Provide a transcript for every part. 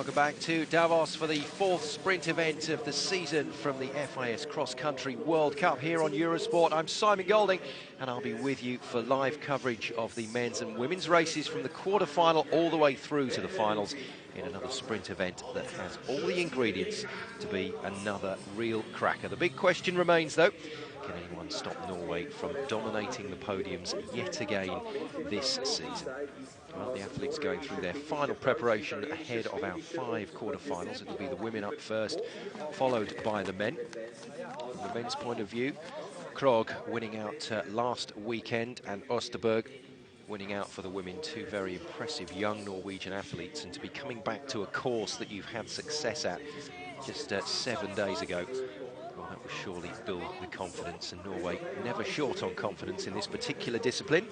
Welcome back to Davos for the fourth sprint event of the season from the FIS Cross Country World Cup here on Eurosport. I'm Simon Golding and I'll be with you for live coverage of the men's and women's races from the quarter-final all the way through to the finals in another sprint event that has all the ingredients to be another real cracker. The big question remains though, can anyone stop Norway from dominating the podiums yet again this season? Well, the athletes going through their final preparation ahead of our 5 quarter-finals. It'll be the women up first, followed by the men. From the men's point of view, Krog winning out last weekend and Osterberg winning out for the women. Two very impressive young Norwegian athletes, and to be coming back to a course that you've had success at just 7 days ago, well, that will surely build the confidence, and Norway never short on confidence in this particular discipline.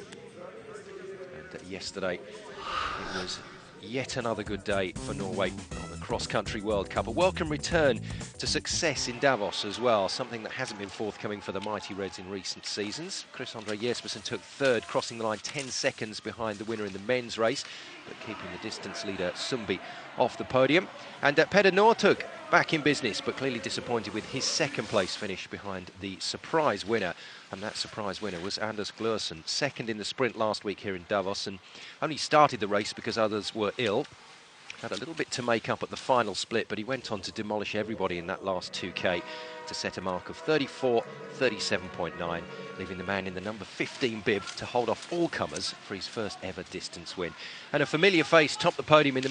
Yesterday, it was yet another good day for Norway on the Cross Country World Cup. A welcome return to success in Davos as well, something that hasn't been forthcoming for the Mighty Reds in recent seasons. Chris-Andre Jespersen took third, crossing the line 10 seconds behind the winner in the men's race, but keeping the distance leader Sundby off the podium. And Peder Northug back in business, but clearly disappointed with his second place finish behind the surprise winner. And that surprise winner was Anders Glørsen, second in the sprint last week here in Davos, and only started the race because others were ill. Had a little bit to make up at the final split, but he went on to demolish everybody in that last 2K to set a mark of 34.37.9, leaving the man in the number 15 bib to hold off all comers for his first ever distance win. And a familiar face topped the podium in the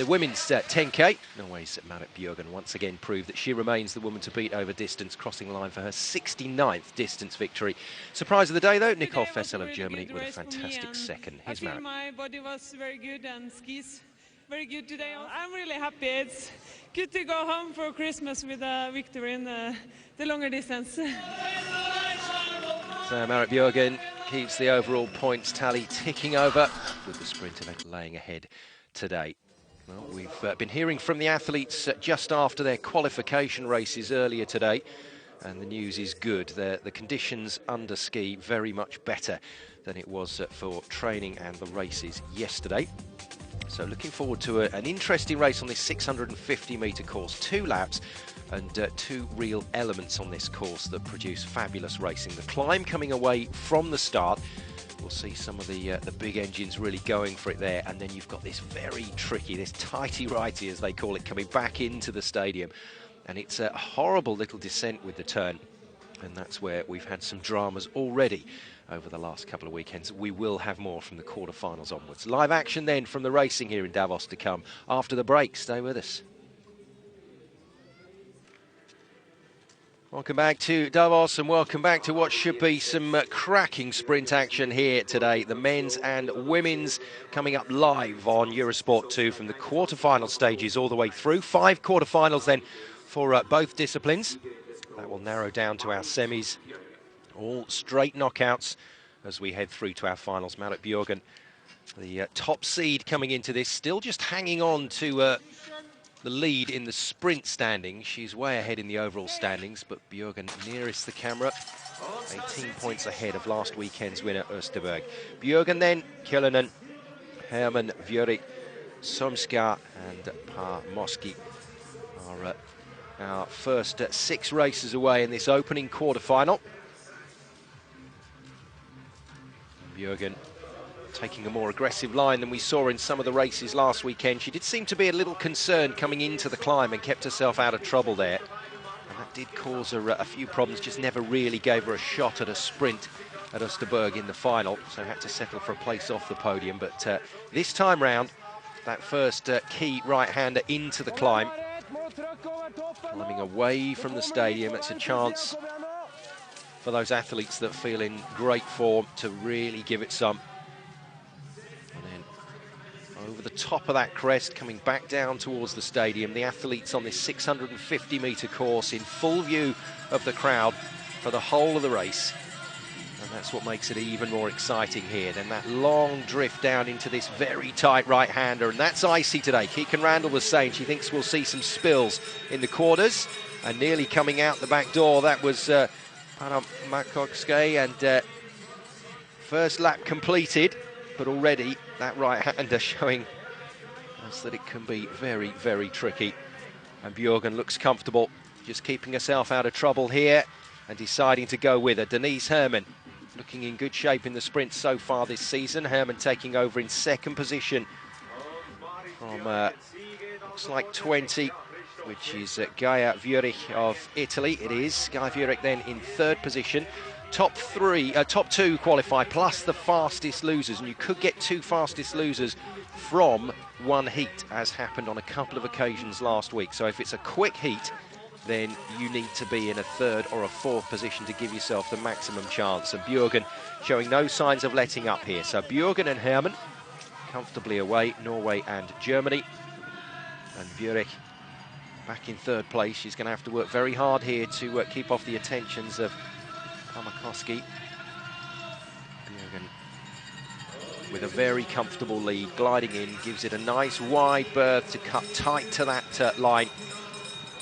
women's 10K. Norway's Marit Bjørgen once again proved that she remains the woman to beat over distance, crossing the line for her 69th distance victory. Surprise of the day though, Nicole Fessel of Germany with a fantastic second. Here's Marit. My body was very good and skis very good today. I'm really happy. It's good to go home for Christmas with a victory in the longer distance. So Marit Bjørgen keeps the overall points tally ticking over, with the sprint event laying ahead today. Well, we've been hearing from the athletes just after their qualification races earlier today, and the news is good. The conditions under ski very much better than it was for training and the races yesterday. So looking forward to an interesting race on this 650-metre course. 2 laps and 2 real elements on this course that produce fabulous racing. The climb coming away from the start. We'll see some of the big engines really going for it there. And then you've got this very tricky, this tighty-righty as they call it, coming back into the stadium. And it's a horrible little descent with the turn. And that's where we've had some dramas already over the last couple of weekends. We will have more from the quarter-finals onwards. Live action then from the racing here in Davos to come after the break. Stay with us. Welcome back to Davos and welcome back to what should be some cracking sprint action here today. The men's and women's coming up live on Eurosport 2 from the quarter-final stages all the way through. 5 quarter-finals then for both disciplines. That will narrow down to our semis. All straight knockouts as we head through to our finals. Marit Bjørgen, the top seed coming into this, still just hanging on to the lead in the sprint standings. She's way ahead in the overall standings, but Bjørgen nearest the camera, 18 points ahead of last weekend's winner, Osterberg. Bjørgen then, Kjellinen, Herman Vjørik, Somskar and Moski are our first 6 races away in this opening quarter-final. Bjørgen taking a more aggressive line than we saw in some of the races last weekend. She did seem to be a little concerned coming into the climb and kept herself out of trouble there. And that did cause her a few problems, just never really gave her a shot at a sprint at Osterberg in the final, so had to settle for a place off the podium. But this time round, that first key right-hander into the climb, climbing away from the stadium, it's a chance for those athletes that feel in great form to really give it some. And then over the top of that crest, coming back down towards the stadium, the athletes on this 650-metre course in full view of the crowd for the whole of the race. And that's what makes it even more exciting here. Then that long drift down into this very tight right-hander, and that's icy today. Keegan Randall was saying she thinks we'll see some spills in the quarters, and nearly coming out the back door, that was Makokske, and first lap completed, but already that right-hander showing is that it can be very, very tricky. And Bjørgen looks comfortable, just keeping herself out of trouble here and deciding to go with her. Denise Herman looking in good shape in the sprint so far this season. Herman taking over in second position from, looks like 20, which is Gaia Vueric of Italy. It is. Gaia Vueric then in third position. Top two qualify, plus the fastest losers. And you could get two fastest losers from one heat, as happened on a couple of occasions last week. So if it's a quick heat, then you need to be in a third or a fourth position to give yourself the maximum chance. And Bjørgen showing no signs of letting up here. So Bjørgen and Herman comfortably away, Norway and Germany. And Vueric back in third place. She's going to have to work very hard here to keep off the attentions of Pamakoski. Bjørgen with a very comfortable lead, gliding in, gives it a nice wide berth to cut tight to that line.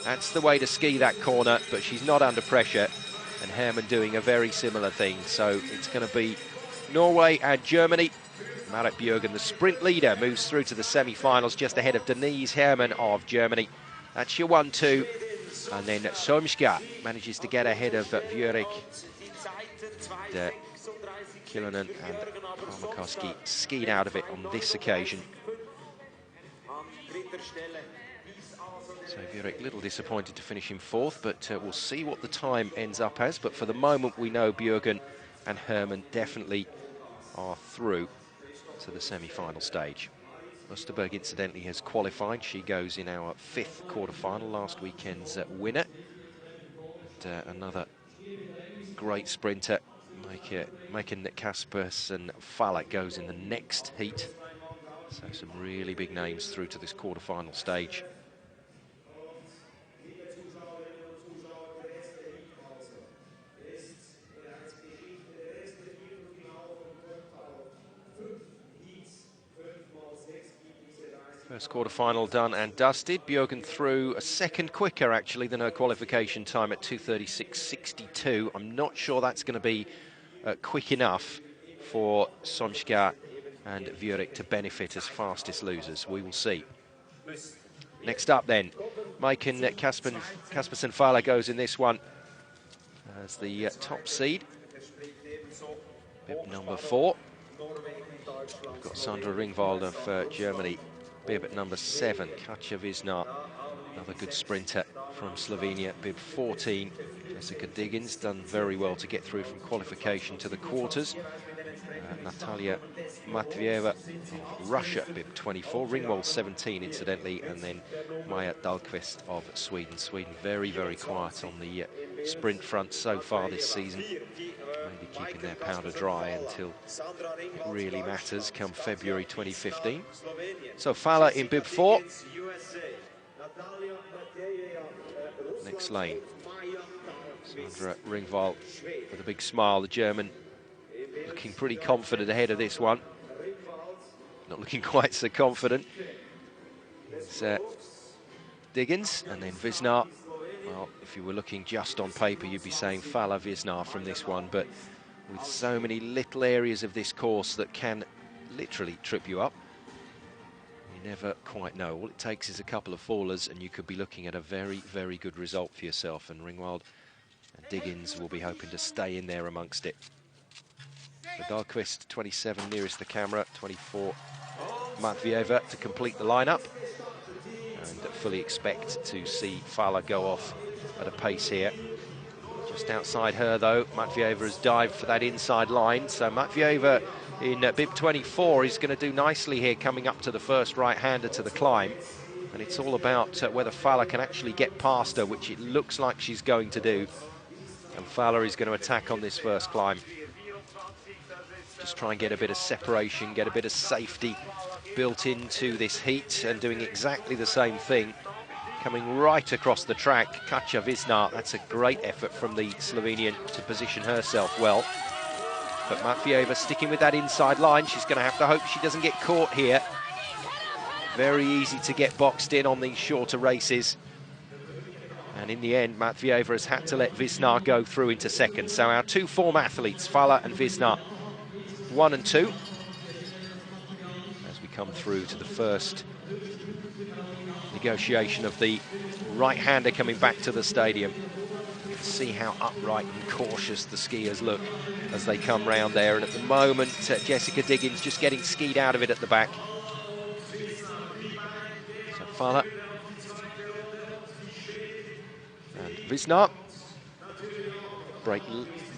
That's the way to ski that corner, but she's not under pressure. And Herman doing a very similar thing. So it's going to be Norway and Germany. Marit Bjørgen, the sprint leader, moves through to the semi-finals just ahead of Denise Herman of Germany. That's your 1-2. And then Solmska manages to get ahead of Vueric. Kilonen and Pamakoski skied out of it on this occasion. So Vueric a little disappointed to finish in fourth, but we'll see what the time ends up as. But for the moment, we know Bjørgen and Herman definitely are through to the semi-final stage. Osterberg, incidentally, has qualified. She goes in our fifth quarter-final, last weekend's winner. And another great sprinter, Maiken Kaspers and Faller goes in the next heat. So some really big names through to this quarter-final stage. First quarter-final done and dusted. Bjørgen through a second quicker, actually, than her qualification time at 2:36.62. I'm not sure that's going to be quick enough for Solmska and Vueric to benefit as fastest losers. We will see. Next up, then, Maiken Kaspersen-Faller goes in this one as the top seed. Bib number 4. We've got Sandra Ringwald of Germany. Bib at number 7, Katja Wisnar, another good sprinter from Slovenia. Bib 14, Jessica Diggins, done very well to get through from qualification to the quarters. Natalia Matvieva of Russia, Bib 24, Ringwald 17 incidentally, and then Maja Dahlqvist of Sweden. Sweden very, very quiet on the sprint front so far this season. Maybe keeping their powder dry until it really matters come February 2015. So Faller in bib 4. Next lane. Sandra Ringwald with a big smile, the German looking pretty confident ahead of this one. Not looking quite so confident. It's Diggins and then Wisnar. Well, if you were looking just on paper, you'd be saying Faller Wisnar from this one, but with so many little areas of this course that can literally trip you up, you never quite know. All it takes is a couple of fallers and you could be looking at a very, very good result for yourself, and Ringwald and Diggins will be hoping to stay in there amongst it. So Dahlqvist, 27, nearest the camera, 24, Matvieva to complete the lineup. And fully expect to see Faller go off at a pace here. Just outside her, though, Matvieva has dived for that inside line. So Matvieva in bib 24 is going to do nicely here, coming up to the first right-hander to the climb. And it's all about whether Faller can actually get past her, which it looks like she's going to do. And Faller is going to attack on this first climb. Just try and get a bit of separation, get a bit of safety built into this heat, and doing exactly the same thing. Coming right across the track, Katja Wisnar. That's a great effort from the Slovenian to position herself well. But Matvieva sticking with that inside line. She's going to have to hope she doesn't get caught here. Very easy to get boxed in on these shorter races. And in the end, Matvieva has had to let Wisnar go through into second. So our two form athletes, Faller and Wisnar, 1 and 2. As we come through to the first Negotiation of the right-hander coming back to the stadium. You can see how upright and cautious the skiers look as they come round there. And at the moment, Jessica Diggins just getting skied out of it at the back. So Fala and Wisnar break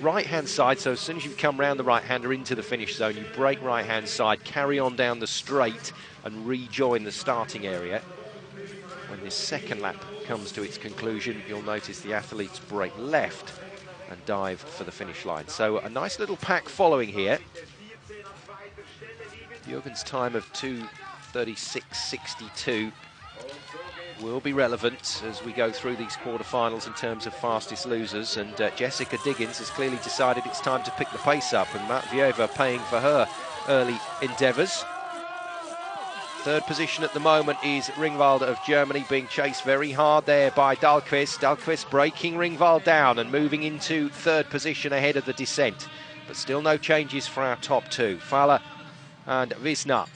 right-hand side. So as soon as you come round the right-hander into the finish zone, you break right-hand side, carry on down the straight and rejoin the starting area. When this second lap comes to its conclusion, you'll notice the athletes break left and dive for the finish line. So a nice little pack following here. Jürgen's time of 2:36.62 will be relevant as we go through these quarterfinals in terms of fastest losers. And Jessica Diggins has clearly decided it's time to pick the pace up, and Matvieva paying for her early endeavours. Third position at the moment is Ringwald of Germany, being chased very hard there by Dahlqvist. Dahlqvist breaking Ringwald down and moving into third position ahead of the descent. But still no changes for our top two, Fala and Wisnar.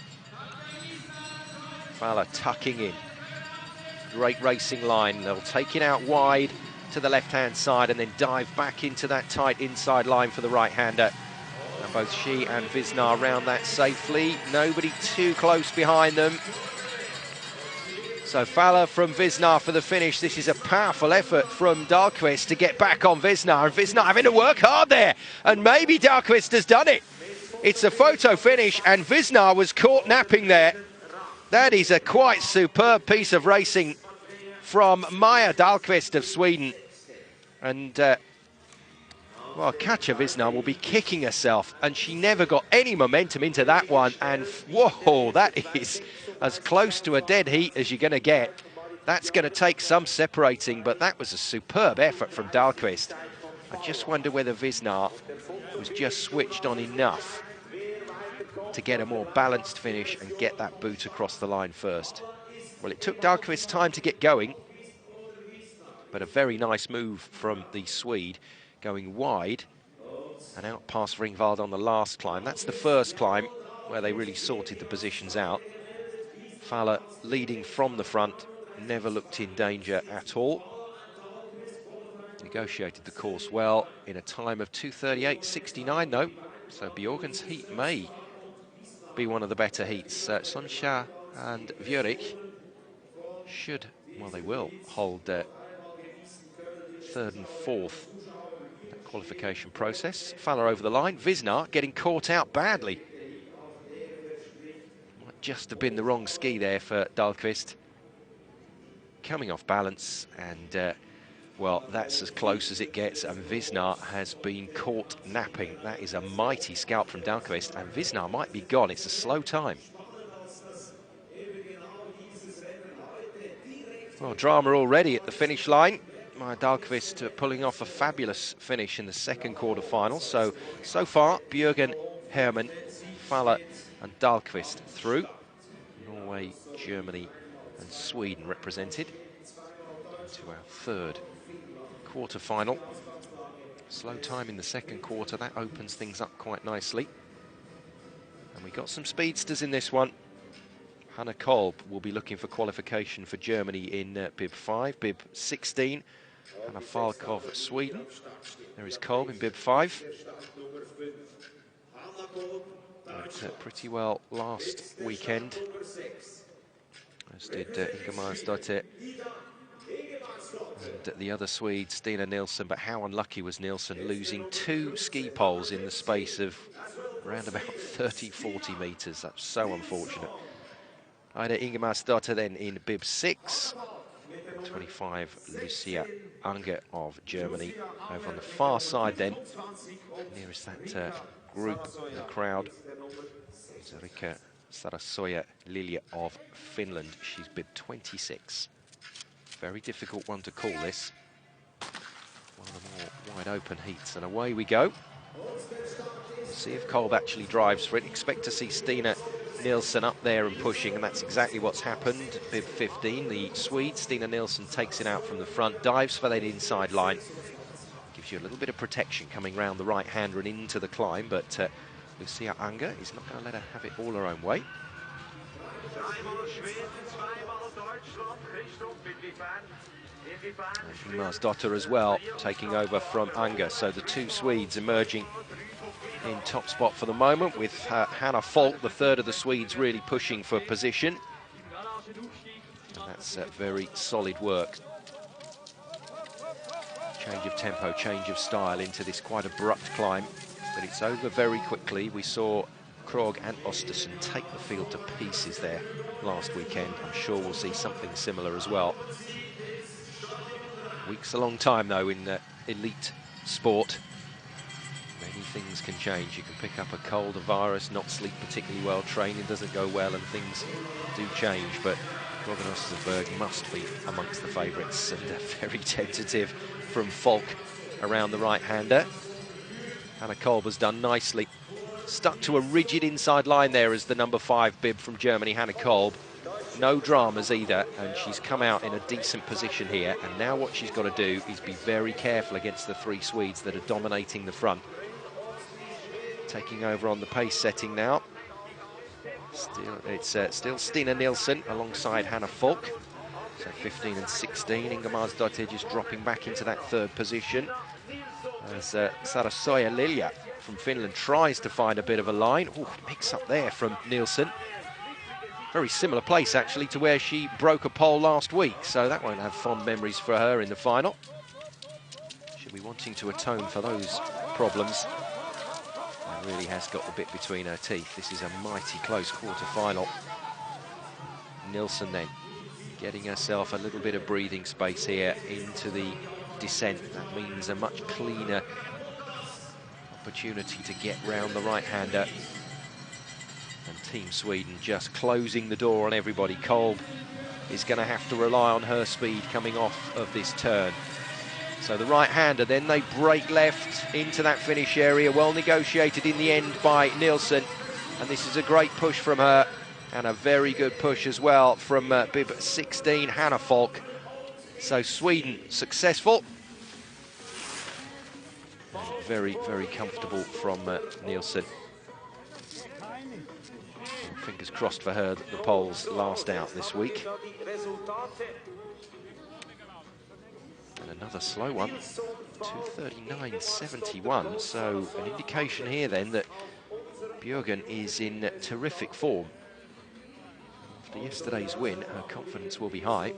Fala tucking in. Great racing line. They'll take it out wide to the left-hand side and then dive back into that tight inside line for the right-hander. And both she and Wisnar round that safely. Nobody too close behind them. So Fala from Wisnar for the finish. This is a powerful effort from Dahlqvist to get back on Wisnar. And Wisnar having to work hard there. And maybe Dahlqvist has done it. It's a photo finish and Wisnar was caught napping there. That is a quite superb piece of racing from Maja Dahlqvist of Sweden. And, well, Katja Wisnar will be kicking herself, and she never got any momentum into that one. And, whoa, that is as close to a dead heat as you're going to get. That's going to take some separating, but that was a superb effort from Dahlqvist. I just wonder whether Wisnar was just switched on enough to get a more balanced finish and get that boot across the line first. Well, it took Dahlqvist time to get going, but a very nice move from the Swede, going wide and out past Ringwald on the last climb. That's the first climb where they really sorted the positions out. Fala leading from the front, never looked in danger at all. Negotiated the course well in a time of 2:38.69 though, so Björgen's heat may be one of the better heats. Sonsha and Vjurik should, well, they will hold third and fourth in that qualification process. Fala over the line. Wisnar getting caught out badly. Might just have been the wrong ski there for Dahlqvist. Coming off balance and well, that's as close as it gets, and Wisnar has been caught napping. That is a mighty scalp from Dahlqvist, and Wisnar might be gone. It's a slow time. Well, drama already at the finish line. Maja Dahlqvist pulling off a fabulous finish in the second quarter-final. So far, Björgen, Hermann, Fala and Dahlqvist through. Norway, Germany and Sweden represented into our third quarter-final. Slow time in the second quarter, that opens things up quite nicely. And we got some speedsters in this one. Hanna Kolb will be looking for qualification for Germany in bib 5, bib 16. Hanna Falkov at Sweden. There is Kolb in bib 5. Went pretty well last weekend, as did Inga Marsdotter. And the other Swede, Stina Nilsson, but how unlucky was Nilsson, losing 2 ski poles in the space of around about 30-40 metres. That's so unfortunate. Ida Inga Marsdotter then in bib 6. 25, Lucia Unger of Germany. Over on the far side then, nearest that group in the crowd, Zerika Sarasoja Lilja of Finland. She's bib 26. Very difficult one to call this. One of the more wide open heats, and away we go. We'll see if Kolb actually drives for it. Expect to see Stina Nilsson up there and pushing, and that's exactly what's happened. Bib 15, the Swede, Stina Nilsson, takes it out from the front, dives for that inside line. Gives you a little bit of protection coming round the right-hander and into the climb, but Lucia Unger is not going to let her have it all her own way. Ingmar's daughter as well, taking over from Unger. So the two Swedes emerging in top spot for the moment, with Hannah Falk, the third of the Swedes, really pushing for position. And that's very solid work. Change of tempo, change of style into this quite abrupt climb, but it's over very quickly. We saw Krog and Osterson take the field to pieces there last weekend. I'm sure we'll see something similar as well. Week's a long time though in elite sport. Many things can change. You can pick up a cold, a virus, not sleep particularly well, training doesn't go well, and things do change. But Krog and Osterberg must be amongst the favourites, and very tentative from Falk around the right-hander. Hannah Kolb has done nicely. Stuck to a rigid inside line there as the number 5 bib from Germany, Hannah Kolb. No dramas either, and she's come out in a decent position here. And now what she's got to do is be very careful against the 3 Swedes that are dominating the front. Taking over on the pace setting now. It's still Stina Nilsson alongside Hannah Falk. So 15 and 16. Ingmar's daughter just dropping back into that third position. As Sarasoja Lilja from Finland tries to find a bit of a line. Oh, mix up there from Nilsson. Very similar place, actually, to where she broke a pole last week. So that won't have fond memories for her in the final. She'll be wanting to atone for those problems. She really has got the bit between her teeth. This is a mighty close quarter-final. Nilsson then getting herself a little bit of breathing space here into the descent. That means a much cleaner opportunity to get round the right-hander. And Team Sweden just closing the door on everybody. Kolb is going to have to rely on her speed coming off of this turn. So the right-hander, then they break left into that finish area. Well negotiated in the end by Nilsson. And this is a great push from her. And a very good push as well from bib 16, Hannah Falk. So Sweden successful. Very, very comfortable from Nilsson. Fingers crossed for her that the poles last out this week. And another slow one, 2:39.71. So an indication here then that Björgen is in terrific form. After yesterday's win, her confidence will be high.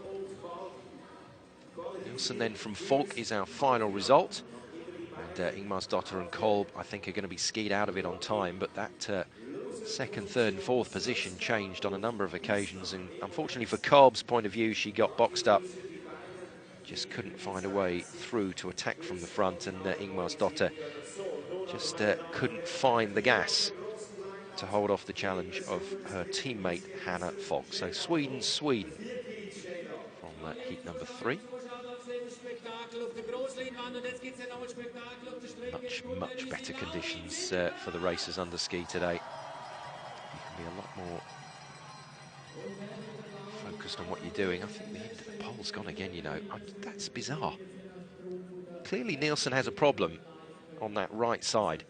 Nilsson then from Falk is our final result. And Ingmar's daughter and Kolb, I think, are going to be skied out of it on time, but that second, third and fourth position changed on a number of occasions, and unfortunately for Kolb's point of view, she got boxed up. Just couldn't find a way through to attack from the front, and Ingmar's daughter just couldn't find the gas to hold off the challenge of her teammate Hannah Falk. So Sweden from heat number 3. Much better conditions for the racers under ski today. You can be a lot more focused on what you're doing. I think the end of the pole's gone again, you know. That's bizarre. Clearly Nilsson has a problem on that right side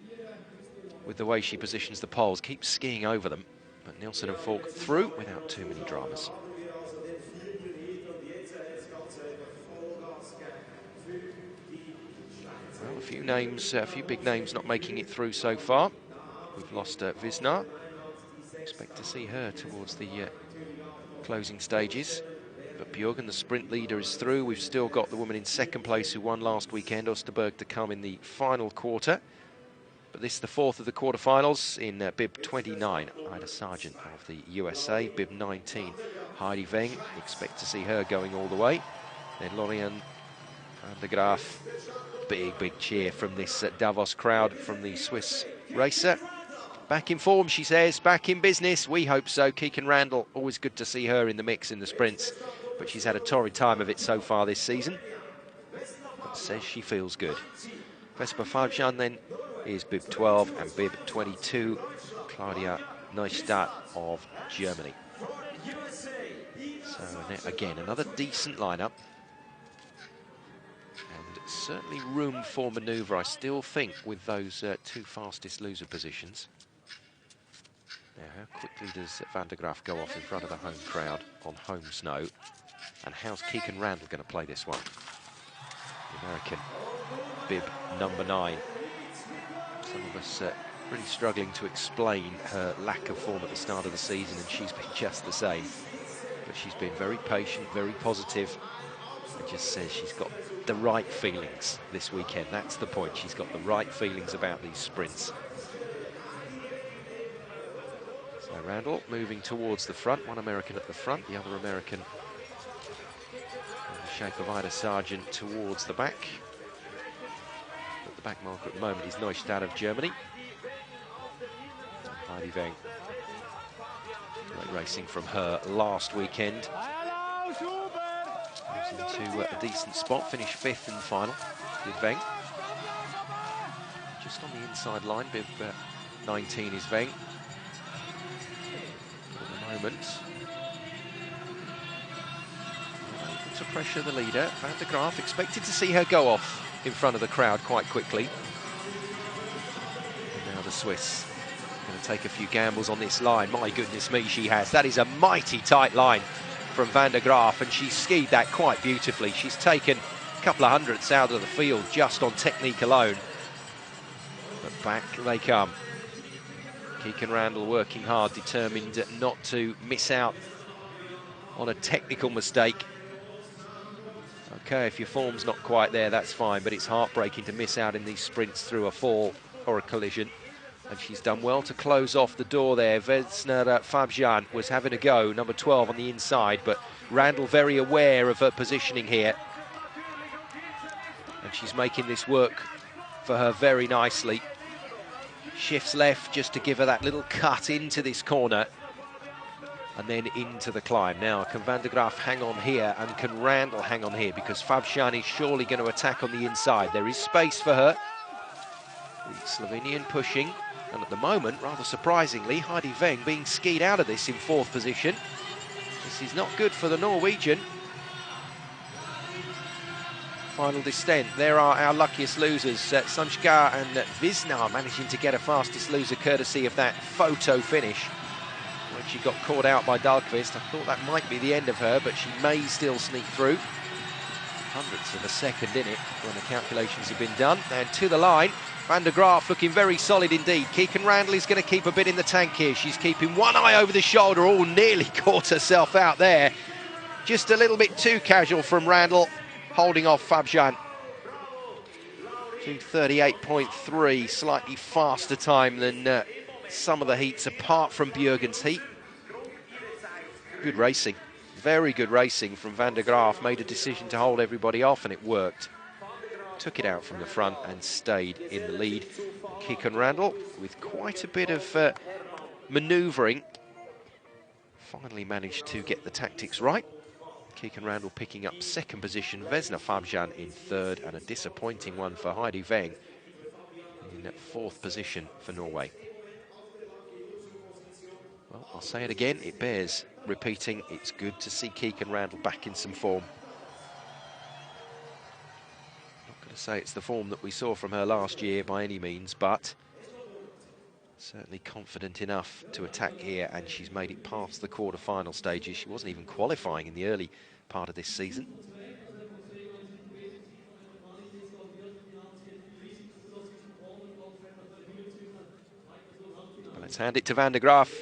with the way she positions the poles. Keeps skiing over them, but Nilsson and Falk through without too many dramas. Well, a few names, a few big names not making it through so far. We've lost Wisnar. Expect to see her towards the closing stages. But Björgen, the sprint leader, is through. We've still got the woman in second place who won last weekend, Osterberg, to come in the final quarter. But this is the fourth of the quarterfinals in bib 29, Ida Sargent of the USA. Bib 19, Heidi Weng. Expect to see her going all the way. Then Lorien de Graaf. Big cheer from this Davos crowd from the Swiss racer. Back in form, she says, back in business. We hope so. Keegan Randall, always good to see her in the mix in the sprints, but she's had a torrid time of it so far this season. But says she feels good. Vespa Fabian then is bib 12 and bib 22, Claudia Neustadt of Germany. So again, another decent lineup. Certainly room for manoeuvre, I still think, with those two fastest loser positions. Now, how quickly does Van der Graaf go off in front of the home crowd on home snow? And how's Keegan Randall going to play this one? The American, bib number 9. Some of us really struggling to explain her lack of form at the start of the season, and she's been just the same. But she's been very patient, very positive, and just says she's got the right feelings this weekend. That's the point. She's got the right feelings about these sprints. So Randall moving towards the front. One American at the front, the other American in the shape of Ida Sargent towards the back. But the back marker at the moment is Neustadt of Germany. Heidi Weng. Great racing from her last weekend. Moves into a decent spot, finished 5th in the final. Did Weng. Just on the inside line, bib 19 is Weng. For the moment, able to pressure the leader. Van der Graaf expected to see her go off in front of the crowd quite quickly. And now the Swiss going to take a few gambles on this line. My goodness me, she has. That is a mighty tight line from Van der Graaf, and she's skied that quite beautifully. She's taken a couple of hundredths out of the field just on technique alone. But back they come. Keegan Randall working hard, determined not to miss out on a technical mistake. Okay, if your form's not quite there, that's fine, but it's heartbreaking to miss out in these sprints through a fall or a collision. And she's done well to close off the door there. Vesna Fabjan was having a go, number 12 on the inside, but Randall very aware of her positioning here. And she's making this work for her very nicely. Shifts left just to give her that little cut into this corner and then into the climb. Now, can Van der Graaf hang on here, and can Randall hang on here? Because Fabjan is surely going to attack on the inside. There is space for her. The Slovenian pushing. And at the moment, rather surprisingly, Heidi Weng being skied out of this in 4th position. This is not good for the Norwegian. Final descent. There are our luckiest losers. Sanchka and Visnar managing to get a fastest loser courtesy of that photo finish. When she got caught out by Dahlqvist, I thought that might be the end of her, but she may still sneak through. Hundredths of a second in it when the calculations have been done. And to the line. Van der Graaf looking very solid indeed. Keegan Randall is going to keep a bit in the tank here. She's keeping one eye over the shoulder. Oh, nearly caught herself out there. Just a little bit too casual from Randall, holding off Fabjan. 2:38.3, slightly faster time than some of the heats apart from Bjørgen's heat. Good racing, very good racing from Van der Graaf. Made a decision to hold everybody off, and it worked. Took it out from the front and stayed in the lead. Keegan Randall with quite a bit of manoeuvring finally managed to get the tactics right. Keegan Randall picking up 2nd position, Vesna Fabjan in 3rd, and a disappointing one for Heidi Weng in 4th position for Norway. Well, I'll say it again, it bears repeating. It's good to see Keegan Randall back in some form. To say it's the form that we saw from her last year by any means, but certainly confident enough to attack here, and she's made it past the quarter-final stages. She wasn't even qualifying in the early part of this season. But let's hand it to Van der Graaf.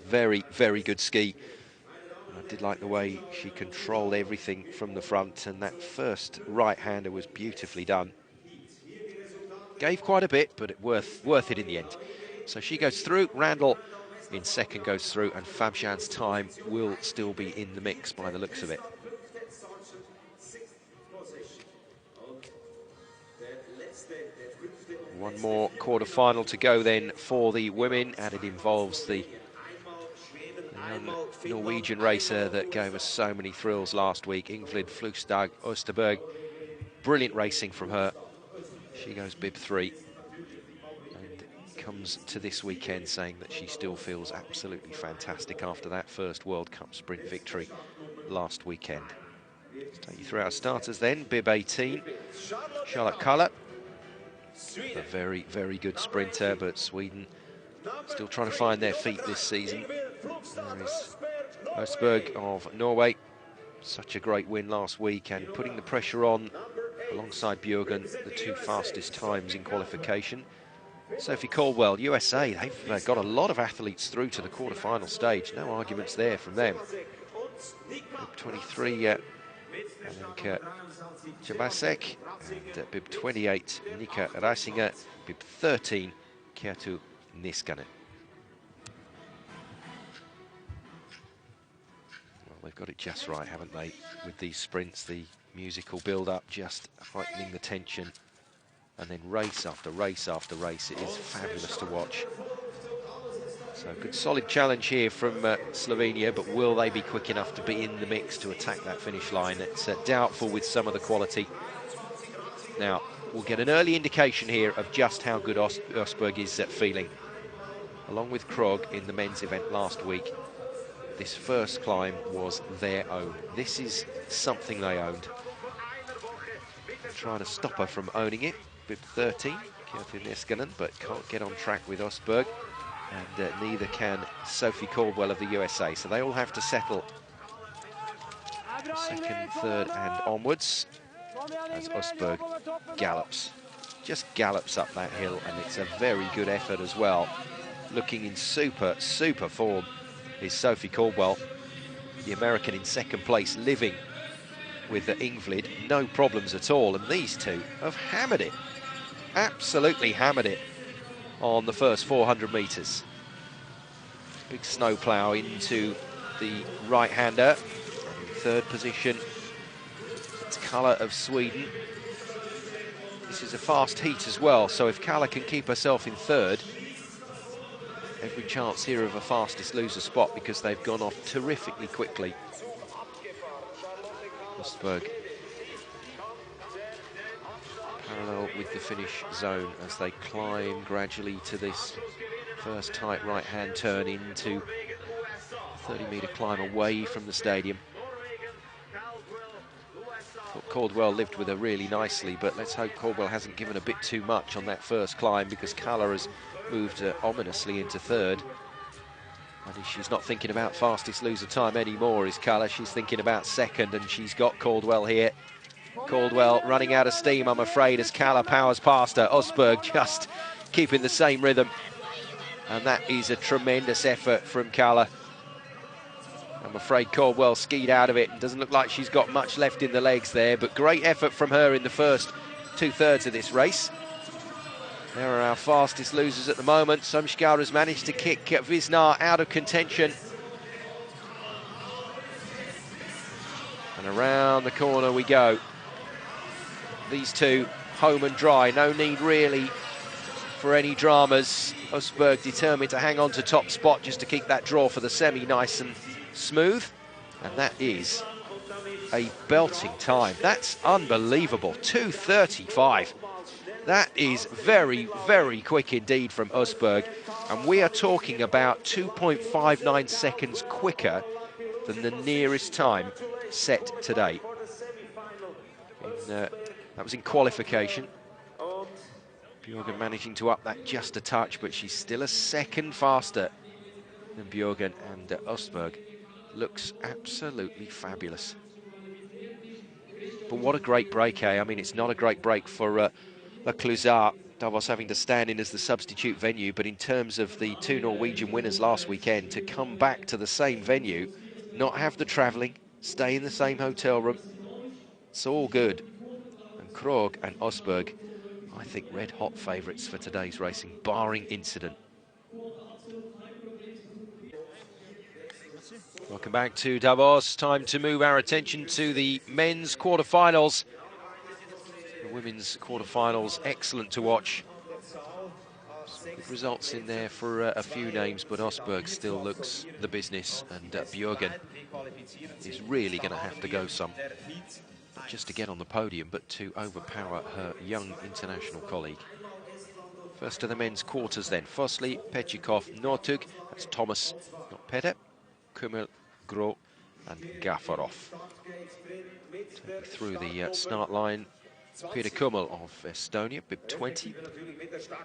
Very, very good ski. I did like the way she controlled everything from the front, and that first right-hander was beautifully done. Gave quite a bit, but worth it in the end. So she goes through. Randall in 2nd goes through, and Fabjan's time will still be in the mix by the looks of it. One more quarter-final to go then for the women, and it involves the Norwegian racer that gave us so many thrills last week, Ingvild Flugstad Osterberg. Brilliant racing from her. She goes bib 3 and comes to this weekend saying that she still feels absolutely fantastic after that first World Cup sprint victory last weekend. Let's take you through our starters then. Bib 18, Charlotte Kalla. A very, very good sprinter, but Sweden still trying to find their feet this season. There is Østberg of Norway. Such a great win last week and putting the pressure on alongside Bjørgen, the two fastest times in qualification. Sophie Caldwell, USA, they've got a lot of athletes through to the quarter-final stage. No arguments there from them. 23, Alenka Jabasek, and bib 28, Nika Reisinger, bib 13, Kertu Niskanen. Well, they've got it just right, haven't they, with these sprints, the musical build-up, just heightening the tension. And then race after race after race. It is fabulous to watch. So good solid challenge here from Slovenia, but will they be quick enough to be in the mix to attack that finish line? It's doubtful with some of the quality. Now, we'll get an early indication here of just how good Østberg is feeling. Along with Krog in the men's event last week, this first climb was their own. This is something they owned. Trying to stop her from owning it. Bib 13, Kertu Niskanen, but can't get on track with Østberg, and neither can Sophie Caldwell of the USA. So they all have to settle second, third, and onwards as Østberg gallops, just gallops up that hill, and it's a very good effort as well. Looking in super form is Sophie Caldwell, the American in second place, living with the Ingvlid, no problems at all, and these two have hammered it. Absolutely hammered it on the first 400 metres. Big snowplow into the right-hander. In third position, it's Kalle of Sweden. This is a fast heat as well, so if Kalle can keep herself in third, every chance here of a fastest loser spot because they've gone off terrifically quickly. Østberg parallel with the finish zone as they climb gradually to this first tight right-hand turn into a 30-metre climb away from the stadium. Thought Caldwell lived with her really nicely, but let's hope Caldwell hasn't given a bit too much on that first climb because Kalle has moved ominously into third. And she's not thinking about fastest loser time anymore, is Kalle. She's thinking about second, and she's got Caldwell here. Caldwell running out of steam, I'm afraid, as Kalle powers past her. Østberg just keeping the same rhythm. And that is a tremendous effort from Kalle. I'm afraid Caldwell skied out of it and doesn't look like she's got much left in the legs there, but great effort from her in the first two-thirds of this race. There are our fastest losers at the moment. Somskar has managed to kick Wisnar out of contention. And around the corner we go. These two home and dry. No need really for any dramas. Østberg determined to hang on to top spot just to keep that draw for the semi nice and smooth. And that is a belting time. That's unbelievable. 2:35. That is very, very quick indeed from Østberg. And we are talking about 2.59 seconds quicker than the nearest time set today. That was in qualification. Bjørgen managing to up that just a touch, but she's still a second faster than Bjørgen, and Østberg looks absolutely fabulous. But what a great break, eh? I mean, it's not a great break for La Clusaz, Davos having to stand in as the substitute venue, but in terms of the two Norwegian winners last weekend, to come back to the same venue, not have the travelling, stay in the same hotel room, it's all good. And Krog and Østberg, I think, red-hot favourites for today's racing, barring incident. Welcome back to Davos. Time to move our attention to the men's quarterfinals. The women's quarterfinals, excellent to watch. Some good results in there for a few names, but Østberg still looks the business, and Bjørgen is really going to have to go some, not just to get on the podium, but to overpower her young international colleague. First to the men's quarters then. Fosli, Pechikov, Nortug, that's Thomas, not Peder, Kummel, and Gafarov. Take me through the start line. Peter Kummel of Estonia, bib 20.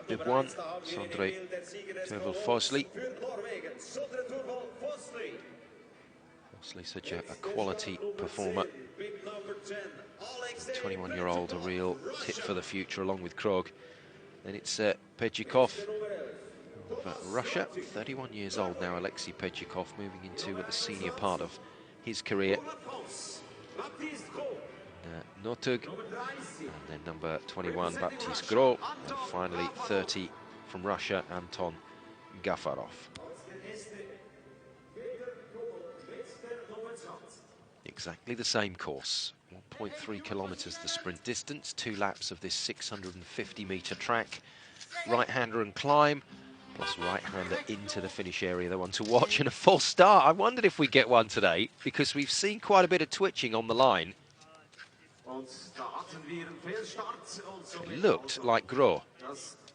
Bib 1, Sondre Turvel-Fosli. Fosli, such a quality performer. 21-year-old, a real tip for the future, along with Krog. Then it's Pechikov of Russia, 31 years old now, Alexei Pechikov, moving into the senior part of his career. Notug, and then number 21, Baptiste Gros, and finally 30 from Russia, Anton Gafarov. Exactly the same course, 1.3 kilometers the sprint distance, 2 laps of this 650-meter track, right-hander and climb, plus right-hander into the finish area, the one to watch, and a false start. I wondered if we'd get one today, because we've seen quite a bit of twitching on the line. It looked like Gros.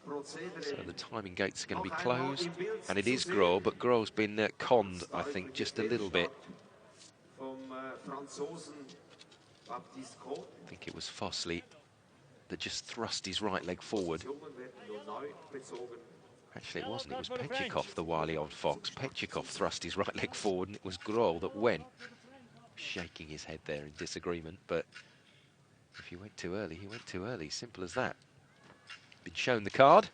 So the timing gates are going to be closed, and it is Gros, but Gros's been conned, I think, just a little bit. I think it was Fosli that just thrust his right leg forward. Actually, it wasn't. It was Pechikov, the wily old fox. Pechikov thrust his right leg forward, and it was Gros that went. Shaking his head there in disagreement, but if he went too early, he went too early. Simple as that. Been shown the card.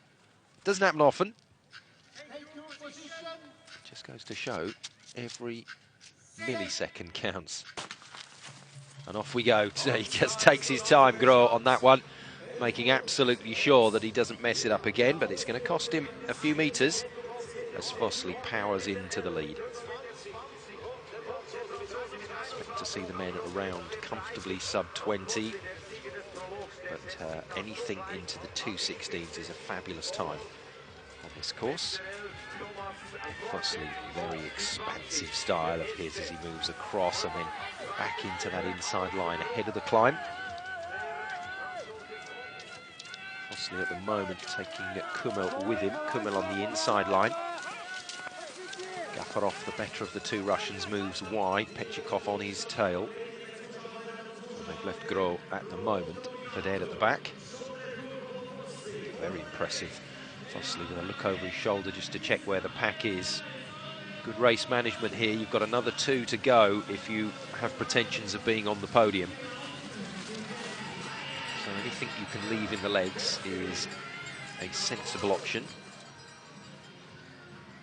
Doesn't happen often. Just goes to show every millisecond counts. And off we go. He just takes his time, Gros, on that one, making absolutely sure that he doesn't mess it up again, but it's going to cost him a few metres as Fosli powers into the lead. Expect to see the men around comfortably sub-20, but anything into the 2:16s is a fabulous time on this course. Fosli, very expansive style of his as he moves across and then back into that inside line ahead of the climb. Fosli at the moment taking Kummel with him. Kummel on the inside line. Gafarov, the better of the two Russians, moves wide. Pechikov on his tail. And they've left Gros at the moment for dead at the back. Very impressive. Fosli with a look over his shoulder just to check where the pack is. Good race management here. You've got another 2 to go if you have pretensions of being on the podium. So anything you can leave in the legs is a sensible option.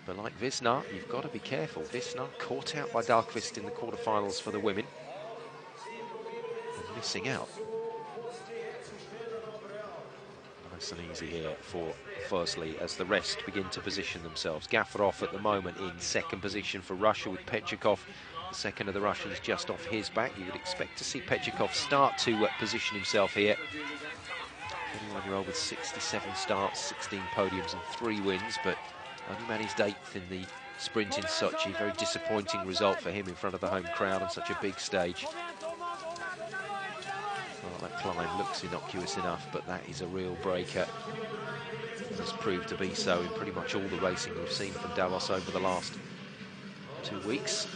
But like Wisnar, you've got to be careful. Wisnar caught out by Dahlqvist in the quarterfinals for the women. And missing out. Nice and easy here for Fosli as the rest begin to position themselves. Gafarov at the moment in second position for Russia with Pechikov, the second of the Russians just off his back. You would expect to see Pechikov start to position himself here. 21-year-old with 67 starts, 16 podiums and 3 wins, but only managed 8th in the sprint in Sochi. Very disappointing result for him in front of the home crowd on such a big stage. Well, that climb looks innocuous enough, but that is a real breaker. It has proved to be so in pretty much all the racing we've seen from Davos over the last 2 weeks.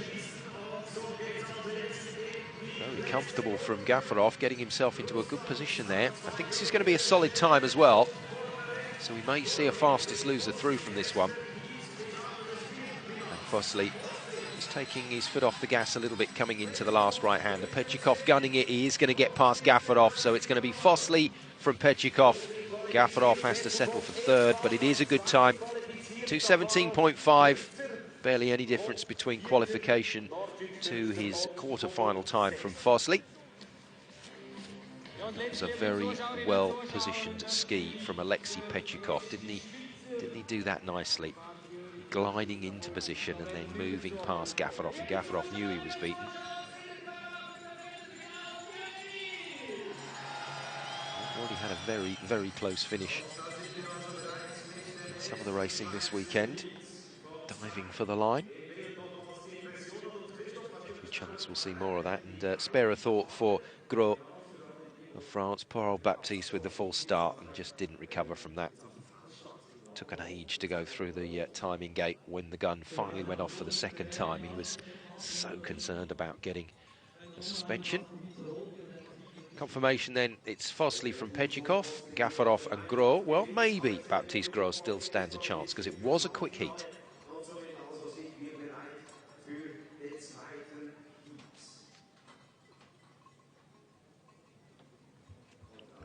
Very comfortable from Gafarov, getting himself into a good position there. I think this is going to be a solid time as well, so we may see a fastest loser through from this one. And Fosli is taking his foot off the gas a little bit coming into the last right-hander. Pechikov gunning it. He is going to get past Gafarov, so it's going to be Fosli from Pechikov. Gafarov has to settle for third, but it is a good time. 2:17.5. Barely any difference between qualification to his quarter-final time from Fosli. It was a very well-positioned ski from Alexei Pechikov. Didn't he do that nicely? Gliding into position and then moving past Gafarov, and Gafarov knew he was beaten. Already had a very, very close finish in some of the racing this weekend. Diving for the line. Every chance we'll see more of that, and spare a thought for Gros of France. Poor old Baptiste with the false start and just didn't recover from that. Took an age to go through the timing gate. When the gun finally went off for the second time, he was so concerned about getting the suspension. Confirmation then, it's Fosley from Pechikov, Gafarov and Gros. Well, maybe Baptiste Gros still stands a chance because it was a quick heat.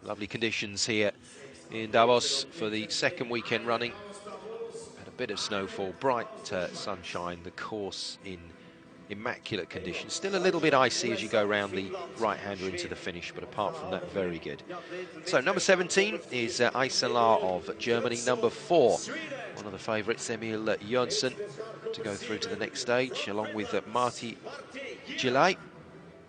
Lovely conditions here in Davos for the second weekend running. Had a bit of snowfall, bright sunshine, the course in immaculate conditions. Still a little bit icy as you go around the right-hander into the finish, but apart from that, very good. So number 17 is Eisselar of Germany. Number 4, one of the favourites, Emil Jonsson, to go through to the next stage, along with Marty Gillet.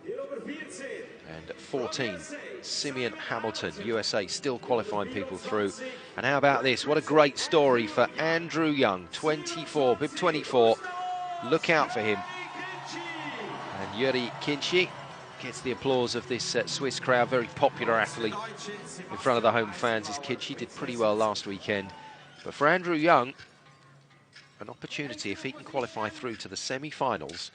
And 14, Simeon Hamilton, USA, still qualifying people through. And how about this? What a great story for Andrew Young, 24, bib 24. Look out for him. And Yuri Kinchi gets the applause of this Swiss crowd, very popular athlete in front of the home fans. His Kinchi did pretty well last weekend. But for Andrew Young, an opportunity, if he can qualify through to the semi-finals,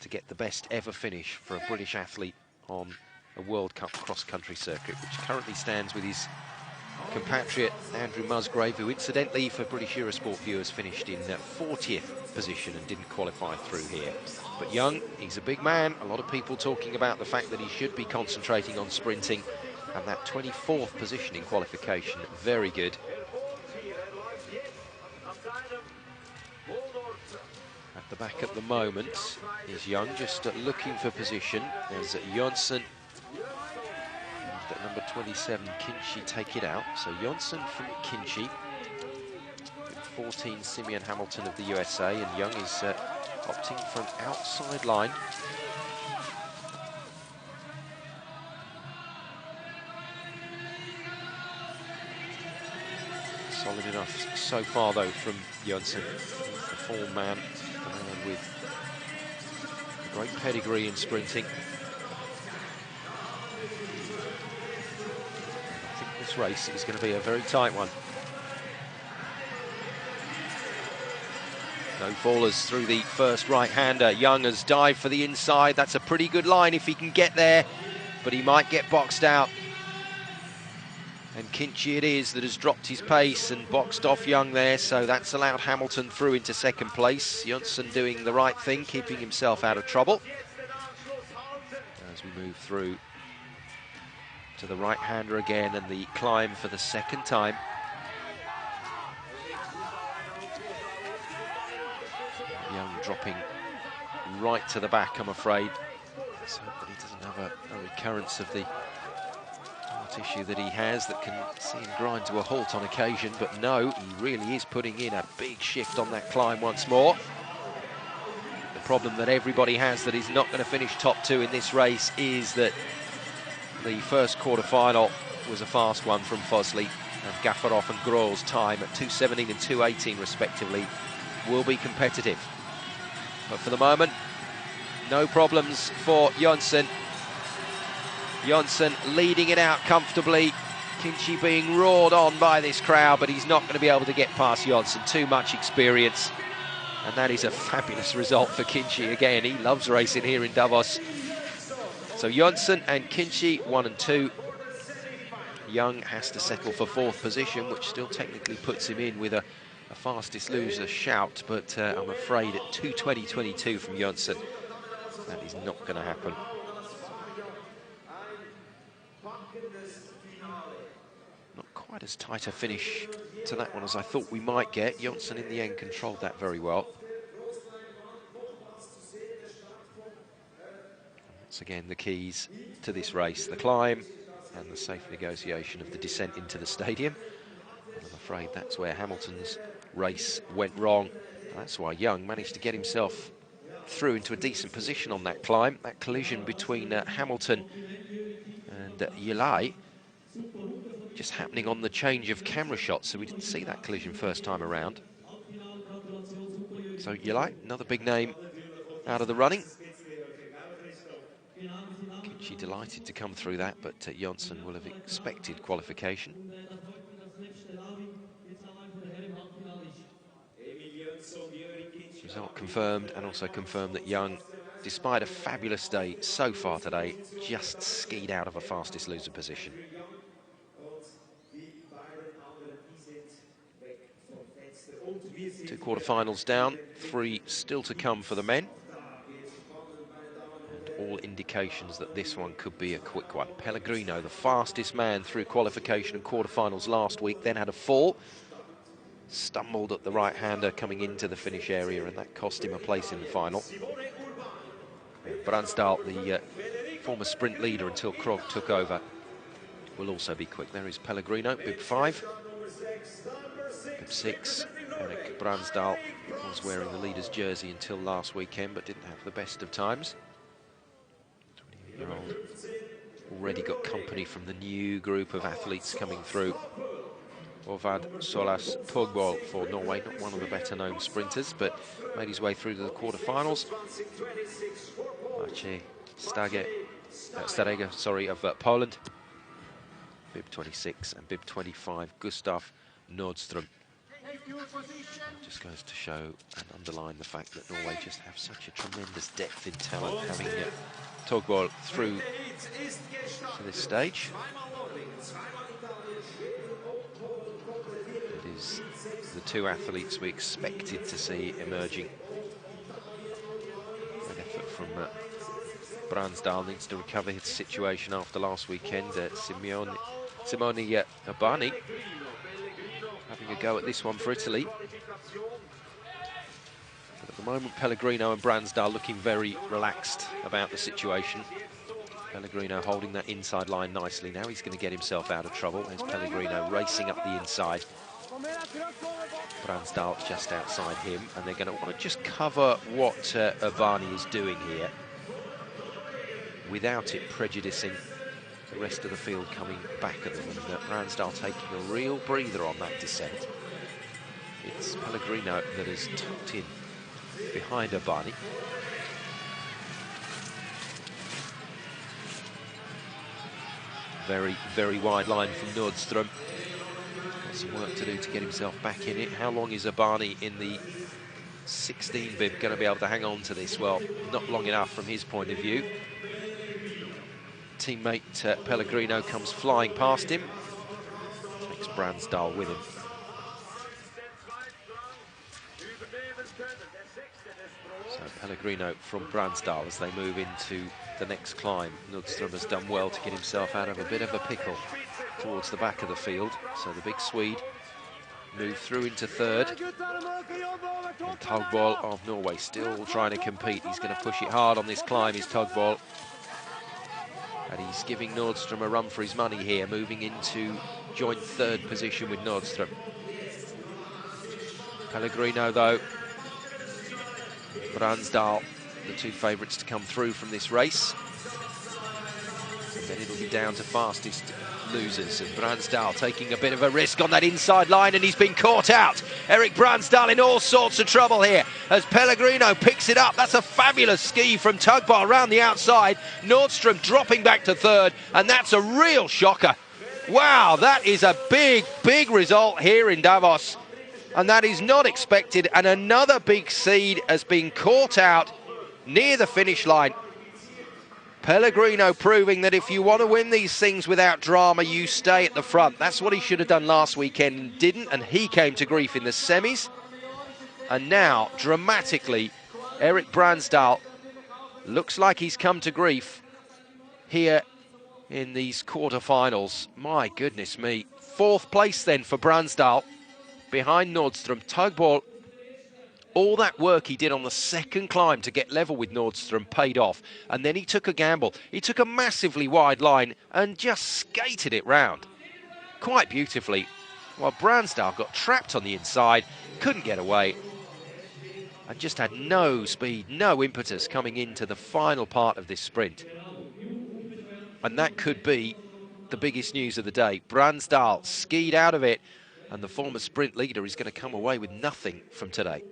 to get the best ever finish for a British athlete on a World Cup cross-country circuit, which currently stands with his compatriot Andrew Musgrave, who incidentally for British Eurosport viewers finished in 40th position and didn't qualify through here. But Young, he's a big man. A lot of people talking about the fact that he should be concentrating on sprinting, and that 24th position in qualification, very good. At the back at the moment is Young, just looking for position. There's Jonsson. At number 27, Kinchi take it out. So Jonsson from Kinchi. 14, Simeon Hamilton of the USA, and Young is opting for an outside line. Solid enough so far, though, from Jonsson. The form man, with a great pedigree in sprinting. I think this race is going to be a very tight one. No fallers through the first right-hander. Young has dived for the inside. That's a pretty good line if he can get there, but he might get boxed out. And Kinchi it is that has dropped his pace and boxed off Young there, so that's allowed Hamilton through into second place. Jonsson doing the right thing, keeping himself out of trouble. As we move through to the right-hander again and the climb for the second time. Young dropping right to the back, I'm afraid. Let's hope that he doesn't have a recurrence of the heart issue that he has that can see him grind to a halt on occasion. But no, he really is putting in a big shift on that climb once more. The problem that everybody has that is not going to finish top 2 in this race is that the first quarter-final was a fast one from Fosley, and Gafarov and Gros' time at 2:17 and 2:18 respectively will be competitive. But for the moment, no problems for Jonsson. Jonsson leading it out comfortably. Kinchi being roared on by this crowd, but he's not going to be able to get past Jonsson. Too much experience. And that is a fabulous result for Kinchi again. He loves racing here in Davos. So Jonsson and Kinchi, 1 and 2. Young has to settle for 4th position, which still technically puts him in with a fastest loser shout, but I'm afraid at 2:20.22 from Jonsson, that is not going to happen. Not quite as tight a finish to that one as I thought we might get. Jonsson in the end controlled that very well. Once again, the keys to this race, the climb and the safe negotiation of the descent into the stadium. And I'm afraid that's where Hamilton's race went wrong. That's why Young managed to get himself through into a decent position on that climb. That collision between Hamilton and Yilai just happening on the change of camera shots, so we didn't see that collision first time around. So Yilai, another big name out of the running. Kinchi delighted to come through that, but Jonsson will have expected qualification. Result confirmed, and also confirmed that Young despite a fabulous day so far today, just skied out of a fastest loser position. 2 quarterfinals down, 3 still to come for the men. And all indications that this one could be a quick one. Pellegrino, the fastest man through qualification and quarterfinals last week, then had a fall. Stumbled at the right-hander coming into the finish area, and that cost him a place in the final. Bransdahl, the former sprint leader until Krog took over, will also be quick. There is Pellegrino, bib 5. Bib 6, Erik Bransdahl was wearing the leader's jersey until last weekend, but didn't have the best of times. 28-year-old already got company from the new group of athletes coming through. Ovad Solas Togbol for Norway, not one of the better known sprinters, but made his way through to the quarterfinals. Maciej Starega, of Poland. Bib 26 and bib 25, Gustav Nordström. Just goes to show and underline the fact that Norway just have such a tremendous depth in talent, having Togbol through to this stage. It is the 2 athletes we expected to see emerging. An effort from Bransdahl, needs to recover his situation after last weekend. Simone Urbani having a go at this one for Italy. But at the moment, Pellegrino and Bransdahl looking very relaxed about the situation. Pellegrino holding that inside line nicely. Now he's going to get himself out of trouble. There's Pellegrino racing up the inside. Bransdahl just outside him, and they're going to want to just cover what Urbani is doing here without it prejudicing the rest of the field coming back at them. And Bransdahl taking a real breather on that descent. It's Pellegrino that is tucked in behind Urbani. Very, very wide line from Nordström. Got some work to do to get himself back in it. How long is Urbani in the 16 bib going to be able to hang on to this? Well, not long enough from his point of view. Teammate Pellegrino comes flying past him. Takes Bransdahl with him. So Pellegrino from Bransdahl as they move into the next climb. Nordström has done well to get himself out of a bit of a pickle towards the back of the field. So the big Swede moved through into 3rd. And Togbol of Norway still trying to compete. He's going to push it hard on this climb, is Togbol. And he's giving Nordström a run for his money here, moving into joint 3rd position with Nordström. Pellegrino, though, Bransdahl, the 2 favourites to come through from this race. And then it'll be down to fastest losers. And Bransdahl taking a bit of a risk on that inside line, and he's been caught out. Erik Bransdahl in all sorts of trouble here as Pellegrino picks it up. That's a fabulous ski from Togbol around the outside. Nordström dropping back to 3rd, and that's a real shocker. Wow, that is a big, big result here in Davos. And that is not expected, and another big seed has been caught out near the finish line. Pellegrino proving that if you want to win these things without drama, you stay at the front. That's what he should have done last weekend and didn't, and he came to grief in the semis. And now, dramatically, Erik Bransdahl looks like he's come to grief here in these quarterfinals. My goodness me. 4th place then for Bransdahl, behind Nordström. Togbol, all that work he did on the 2nd climb to get level with Nordström paid off. And then he took a gamble. He took a massively wide line and just skated it round quite beautifully, while Bransdahl got trapped on the inside, couldn't get away, and just had no speed, no impetus coming into the final part of this sprint. And that could be the biggest news of the day. Bransdahl skied out of it, and the former sprint leader is going to come away with nothing from today.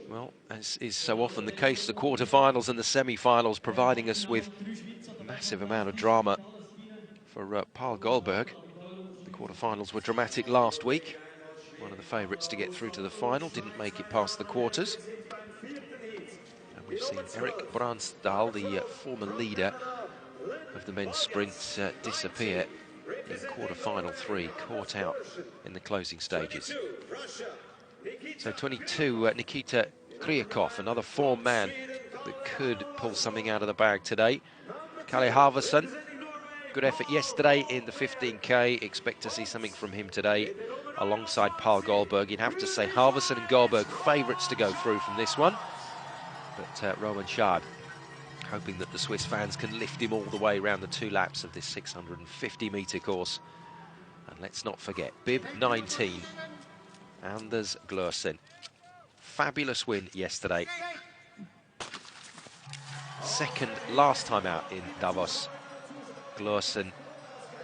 Well, as is so often the case, the quarterfinals and the semi-finals providing us with a massive amount of drama for Paul Goldberg. The Quarterfinals were dramatic last week. One of the favourites to get through to the final didn't make it past the quarters. And we've seen Erik Bransdal, the former leader of the men's sprint, disappear in quarter-final 3, caught out in the closing stages. So 22, Nikita Kryakov, another form man that could pull something out of the bag today. Kalle Halvorsen, good effort yesterday in the 15K. Expect to see something from him today alongside Paul Goldberg. You'd have to say Halvorsen and Goldberg favourites to go through from this one. But Roman Schad hoping that the Swiss fans can lift him all the way around the 2 laps of this 650-metre course. And let's not forget, bib 19, Anders Glursen. Fabulous win yesterday. Second last time out in Davos. Glursen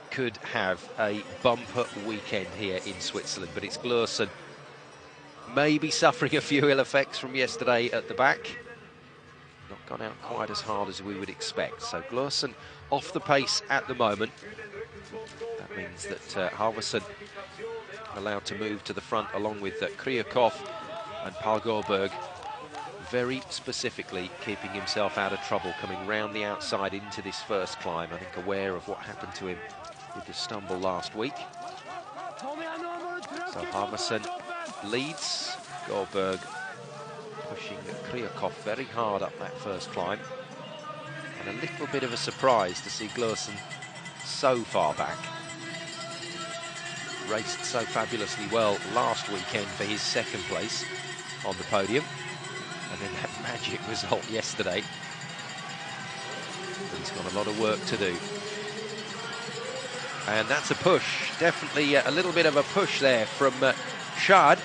could have a bumper weekend here in Switzerland, but it's Glursen maybe suffering a few ill effects from yesterday at the back. Not gone out quite as hard as we would expect. So Glursen off the pace at the moment. That means that Halvorsen allowed to move to the front along with Kryakov and Paul Goldberg, very specifically keeping himself out of trouble coming round the outside into this first climb. I think aware of what happened to him with the stumble last week. So Halvorsen leads, Goldberg pushing Kryakov very hard up that first climb. And a little bit of a surprise to see Glursen so far back. Raced so fabulously well last weekend for his second place on the podium. And then that magic result yesterday. He's got a lot of work to do. And that's a push. Definitely a little bit of a push there from Schad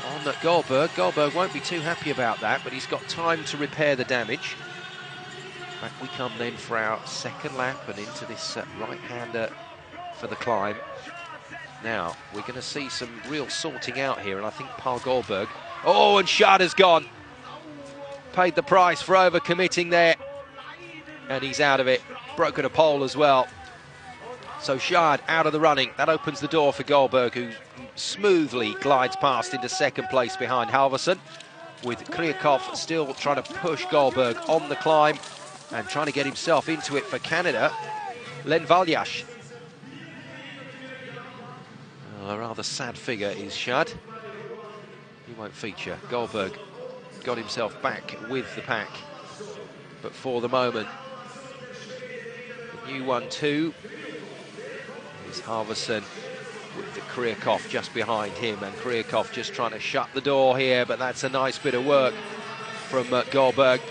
on Goldberg. Goldberg won't be too happy about that, but he's got time to repair the damage. Back we come then for our second lap and into this right-hander for the climb. Now, we're going to see some real sorting out here, and I think Paul Goldberg... Oh, and Schad has gone. Paid the price for overcommitting there. And he's out of it. Broken a pole as well. So Schad out of the running. That opens the door for Goldberg, who smoothly glides past into second place behind Halvorsen, with Kryakov still trying to push Goldberg on the climb and trying to get himself into it for Canada. Len Valjash. A rather sad figure is Schad. He won't feature. Goldberg got himself back with the pack, but for the moment, the new 1-2 is Halvorsen with the Kryakov just behind him, and Kryakov just trying to shut the door here, but that's a nice bit of work from Goldberg.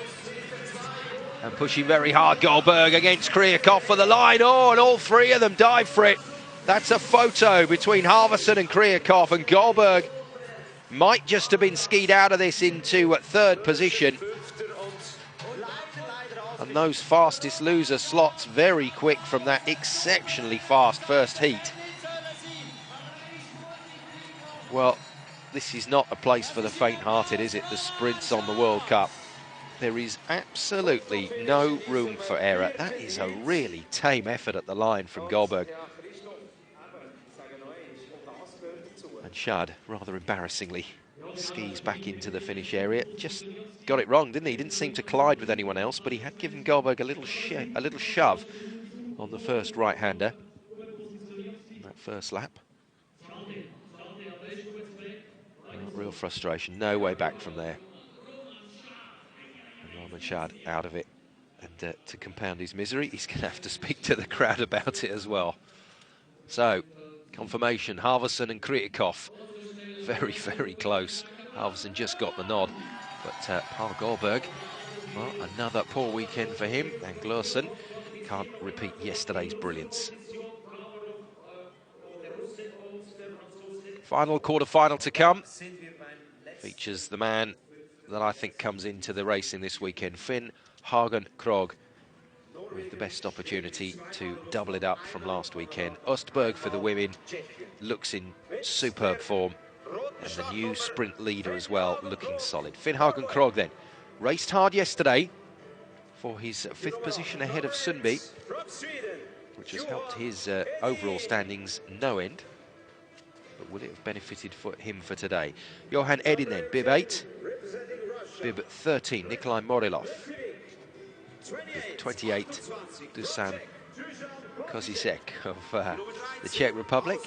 And pushing very hard, Goldberg against Kryakov for the line. Oh, and all three of them dive for it. That's a photo between Halvorsen and Kryakov, and Goldberg might just have been skied out of this into third position. And those fastest loser slots very quick from that exceptionally fast first heat. Well, this is not a place for the faint-hearted, is it? The sprints on the World Cup. There is absolutely no room for error. That is a really tame effort at the line from Goldberg. And Schad, rather embarrassingly, skis back into the finish area. Just got it wrong, didn't he? He didn't seem to collide with anyone else, but he had given Goldberg a little shove on the first right-hander in that first lap. Real frustration, no way back from there. And Roman Schad out of it. And to compound his misery, he's going to have to speak to the crowd about it as well. So, confirmation, Halvorsen and Kryakov. Very, very close. Halvorsen just got the nod. But Paul Goldberg, well, another poor weekend for him. And Glursen can't repeat yesterday's brilliance. Final quarter-final to come. Features the man that I think comes into the racing this weekend, Finn Hagen Krogh, with the best opportunity to double it up from last weekend. Östberg for the women looks in superb form, and the new sprint leader as well looking solid. Finn Hagen Krogh then raced hard yesterday for his 5th position ahead of Sundby. which has helped his overall standings no end. But will it have benefited for him for today? Johan Edin then, bib 8. Bib 13, Nikolai Morilov. Bib 28, Dusan Kozisek of the Czech Republic.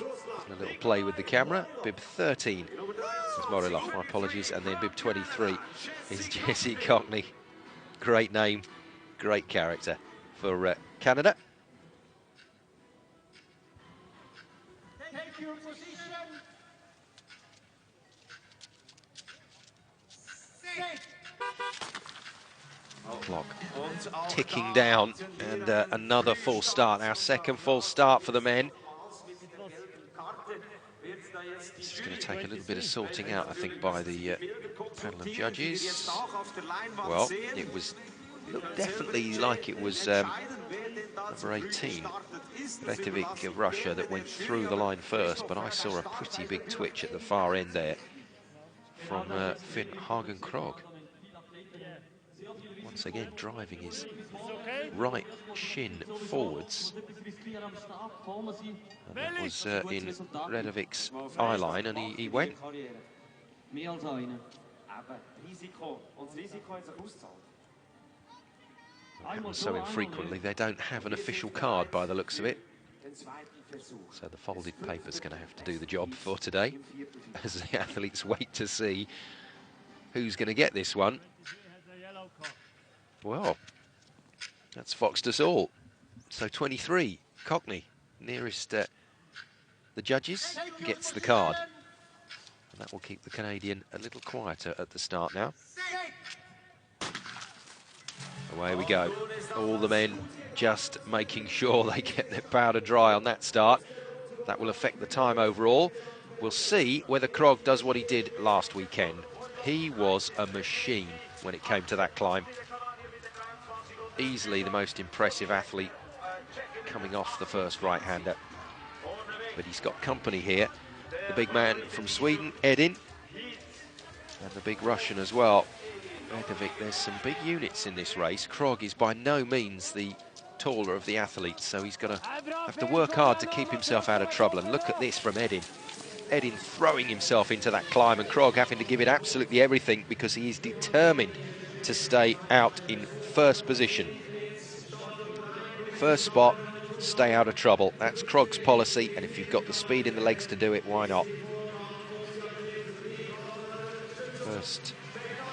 And a little play with the camera. Bib 13 is Morilov, my apologies. And then bib 23 is Jesse Cockney. Great name, great character for Canada. Clock ticking down, and another full start. Our second full start for the men. This is going to take a little bit of sorting out, I think, by the panel of judges. Well, it looked definitely like it was number 18, Retovic of Russia, that went through the line first, but I saw a pretty big twitch at the far end there from Finn Hagen Krogh. Once again, driving his right shin forwards. And that was in Redovic's eye line, and he went. It happens so infrequently, they don't have an official card by the looks of it. So the folded paper's going to have to do the job for today, as the athletes wait to see who's going to get this one. Well, that's foxed us all. So 23, Cockney, nearest the judges, gets the card. And that will keep the Canadian a little quieter at the start now. Away we go. All the men just making sure they get their powder dry on that start. That will affect the time overall. We'll see whether Krogh does what he did last weekend. He was a machine when it came to that climb. Easily the most impressive athlete coming off the first right-hander. But he's got company here. The big man from Sweden, Edin, and the big Russian as well, Retovic. There's some big units in this race. Krogh is by no means the taller of the athletes, so he's going to have to work hard to keep himself out of trouble. And look at this from Edin. Edin throwing himself into that climb, and Krogh having to give it absolutely everything because he is determined to stay out in first position. First spot, stay out of trouble. That's Krogh's policy, and if you've got the speed in the legs to do it, why not? First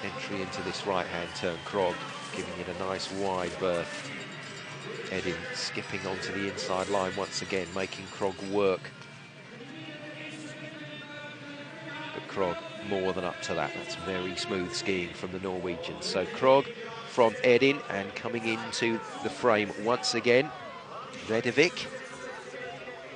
entry into this right-hand turn, Krogh giving it a nice wide berth. Edin skipping onto the inside line once again, making Krogh work. But Krogh more than up to that. That's very smooth skiing from the Norwegians. So Krogh from Edin, and coming into the frame once again, Retovic,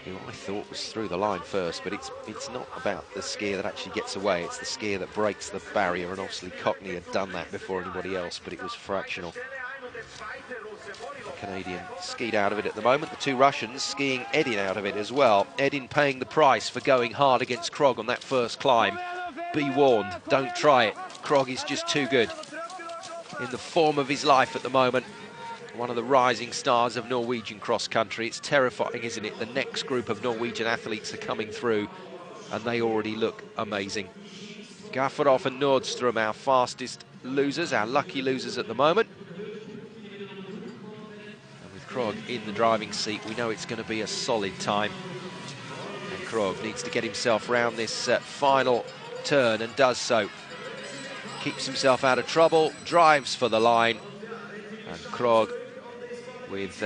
who I thought was through the line first, but it's not about the skier that actually gets away, it's the skier that breaks the barrier, and obviously Cockney had done that before anybody else, but it was fractional. The Canadian skied out of it at the moment. The two Russians skiing Edin out of it as well. Edin paying the price for going hard against Krogh on that first climb. Be warned, don't try it. Krogh is just too good. In the form of his life at the moment. One of the rising stars of Norwegian cross-country. It's terrifying, isn't it? The next group of Norwegian athletes are coming through, and they already look amazing. Gafarov and Nordstrom, our fastest losers, our lucky losers at the moment. And with Krogh in the driving seat, we know it's going to be a solid time. And Krogh needs to get himself round this final turn, and does so. Keeps himself out of trouble, drives for the line, and Krogh with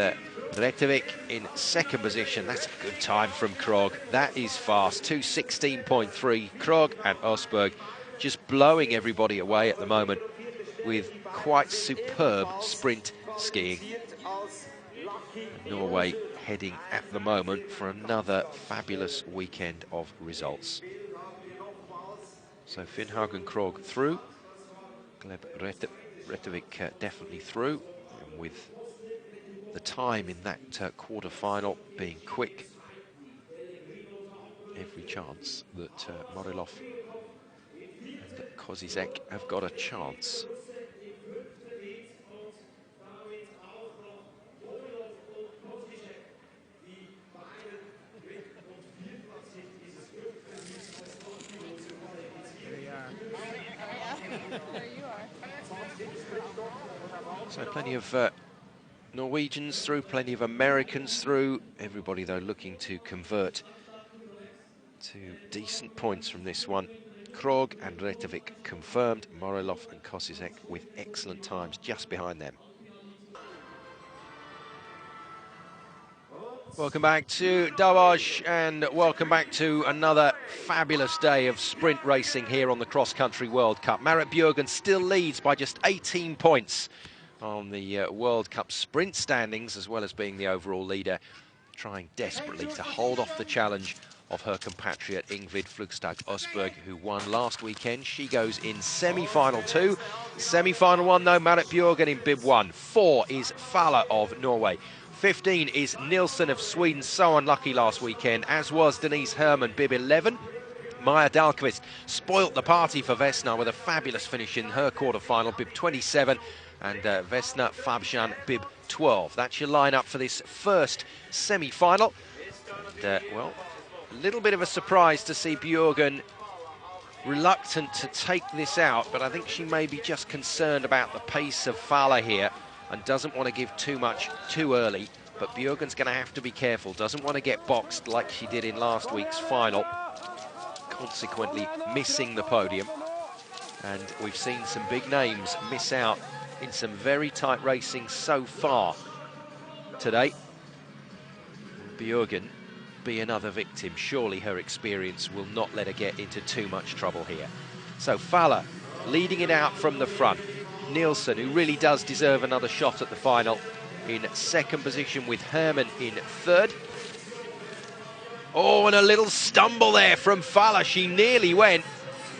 Retovic in second position. That's a good time from Krogh. That is fast. 2:16.3. Krogh and Østberg just blowing everybody away at the moment with quite superb sprint skiing. And Norway heading at the moment for another fabulous weekend of results. So Finn Hagen Krogh through. Gleb Retovic definitely through, and with the time in that quarter-final being quick, every chance that Morilov and Kozisek have got a chance. Plenty of Norwegians through, plenty of Americans through. Everybody, though, looking to convert to decent points from this one. Krog and Retevik confirmed. Morilov and Kosisek with excellent times just behind them. Welcome back to Davos and welcome back to another fabulous day of sprint racing here on the Cross Country World Cup. Marit Bjørgen still leads by just 18 points on the World Cup sprint standings, as well as being the overall leader, trying desperately to hold off the challenge of her compatriot Ingrid Flugstad Østberg, who won last weekend. She goes in semi-final 2. Semi-final 1, though, Marit Bjørgen in bib 1. 4 is Faller of Norway. 15 is Nilsson of Sweden, so unlucky last weekend, as was Denise Herrmann, bib 11. Maja Dahlqvist spoilt the party for Vesna with a fabulous finish in her quarter-final, bib 27, and Vesna Fabjan, bib 12. That's your lineup for this first semi-final. And, well, a little bit of a surprise to see Bjørgen reluctant to take this out, but I think she may be just concerned about the pace of Faller here and doesn't want to give too much too early. But Bjørgen's going to have to be careful, doesn't want to get boxed like she did in last week's final, consequently missing the podium. And we've seen some big names miss out in some very tight racing so far today. Bjørgen be another victim. Surely her experience will not let her get into too much trouble here. So Faller leading it out from the front. Nilsson, who really does deserve another shot at the final, in second position with Herrmann in third. Oh, and a little stumble there from Faller. She nearly went.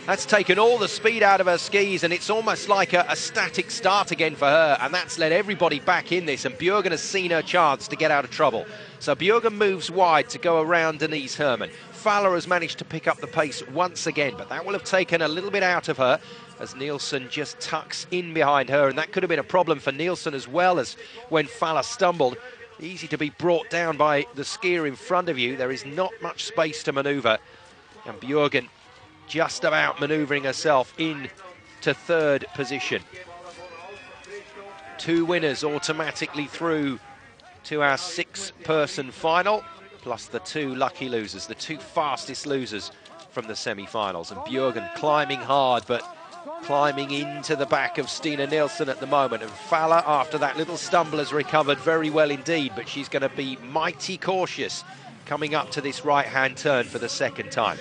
That's taken all the speed out of her skis, and it's almost like a static start again for her, and that's led everybody back in this, and Bjørgen has seen her chance to get out of trouble. So Bjørgen moves wide to go around Denise Herrmann. Faller has managed to pick up the pace once again, but that will have taken a little bit out of her as Nilsson just tucks in behind her, and that could have been a problem for Nilsson as well, as when Faller stumbled. Easy to be brought down by the skier in front of you. There is not much space to manoeuvre, and Bjørgen just about manoeuvring herself in to third position. 2 winners automatically through to our 6-person final, plus the 2 lucky losers, the 2 fastest losers from the semi-finals. And Bjørgen climbing hard, but climbing into the back of Stina Nilsson at the moment. And Faller, after that little stumble, has recovered very well indeed, but she's going to be mighty cautious coming up to this right-hand turn for the second time.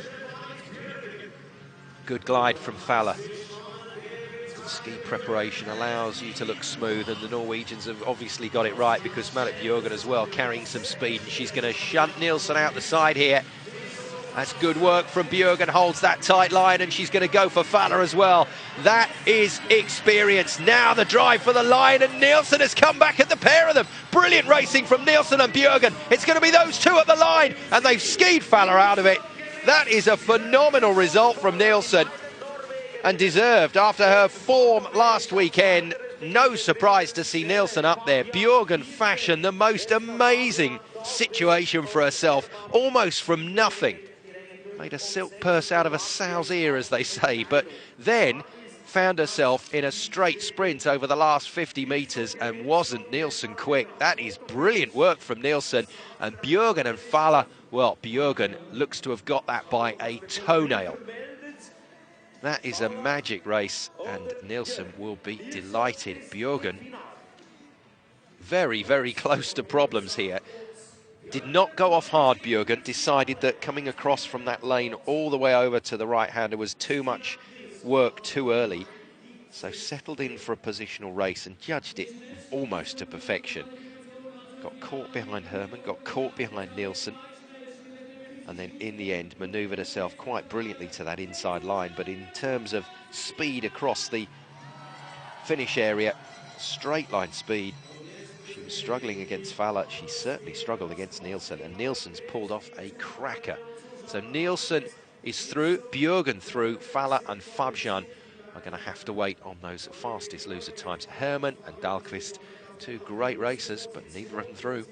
Good glide from Faller. Good ski preparation allows you to look smooth, and the Norwegians have obviously got it right, because Marit Bjørgen as well carrying some speed, and she's going to shunt Nilsson out the side here. That's good work from Bjørgen, holds that tight line, and she's going to go for Faller as well. That is experience. Now the drive for the line, and Nilsson has come back at the pair of them. Brilliant racing from Nilsson and Bjørgen. It's going to be those 2 at the line, and they've skied Faller out of it. That is a phenomenal result from Nilsson, and deserved after her form last weekend. No surprise to see Nilsson up there. Bjørgen fashioned the most amazing situation for herself, almost from nothing. Made a silk purse out of a sow's ear, as they say, but then found herself in a straight sprint over the last 50 metres, and wasn't Nilsson quick. That is brilliant work from Nilsson. And Bjørgen and Faller, well, Bjørgen looks to have got that by a toenail. That is a magic race, and Nilsson will be delighted. Bjørgen very, very close to problems here. Did not go off hard, Bjørgen. Decided that coming across from that lane all the way over to the right-hander was too much work too early. So settled in for a positional race and judged it almost to perfection. Got caught behind Herrmann, got caught behind Nilsson, and then in the end manoeuvred herself quite brilliantly to that inside line. But in terms of speed across the finish area, straight line speed, she was struggling against Faller. She certainly struggled against Nilsson, and Nilsson's pulled off a cracker. So Nilsson is through, Bjørgen through. Faller and Fabjan are going to have to wait on those fastest loser times. Herrmann and Dahlqvist, 2 great racers, but neither of them through.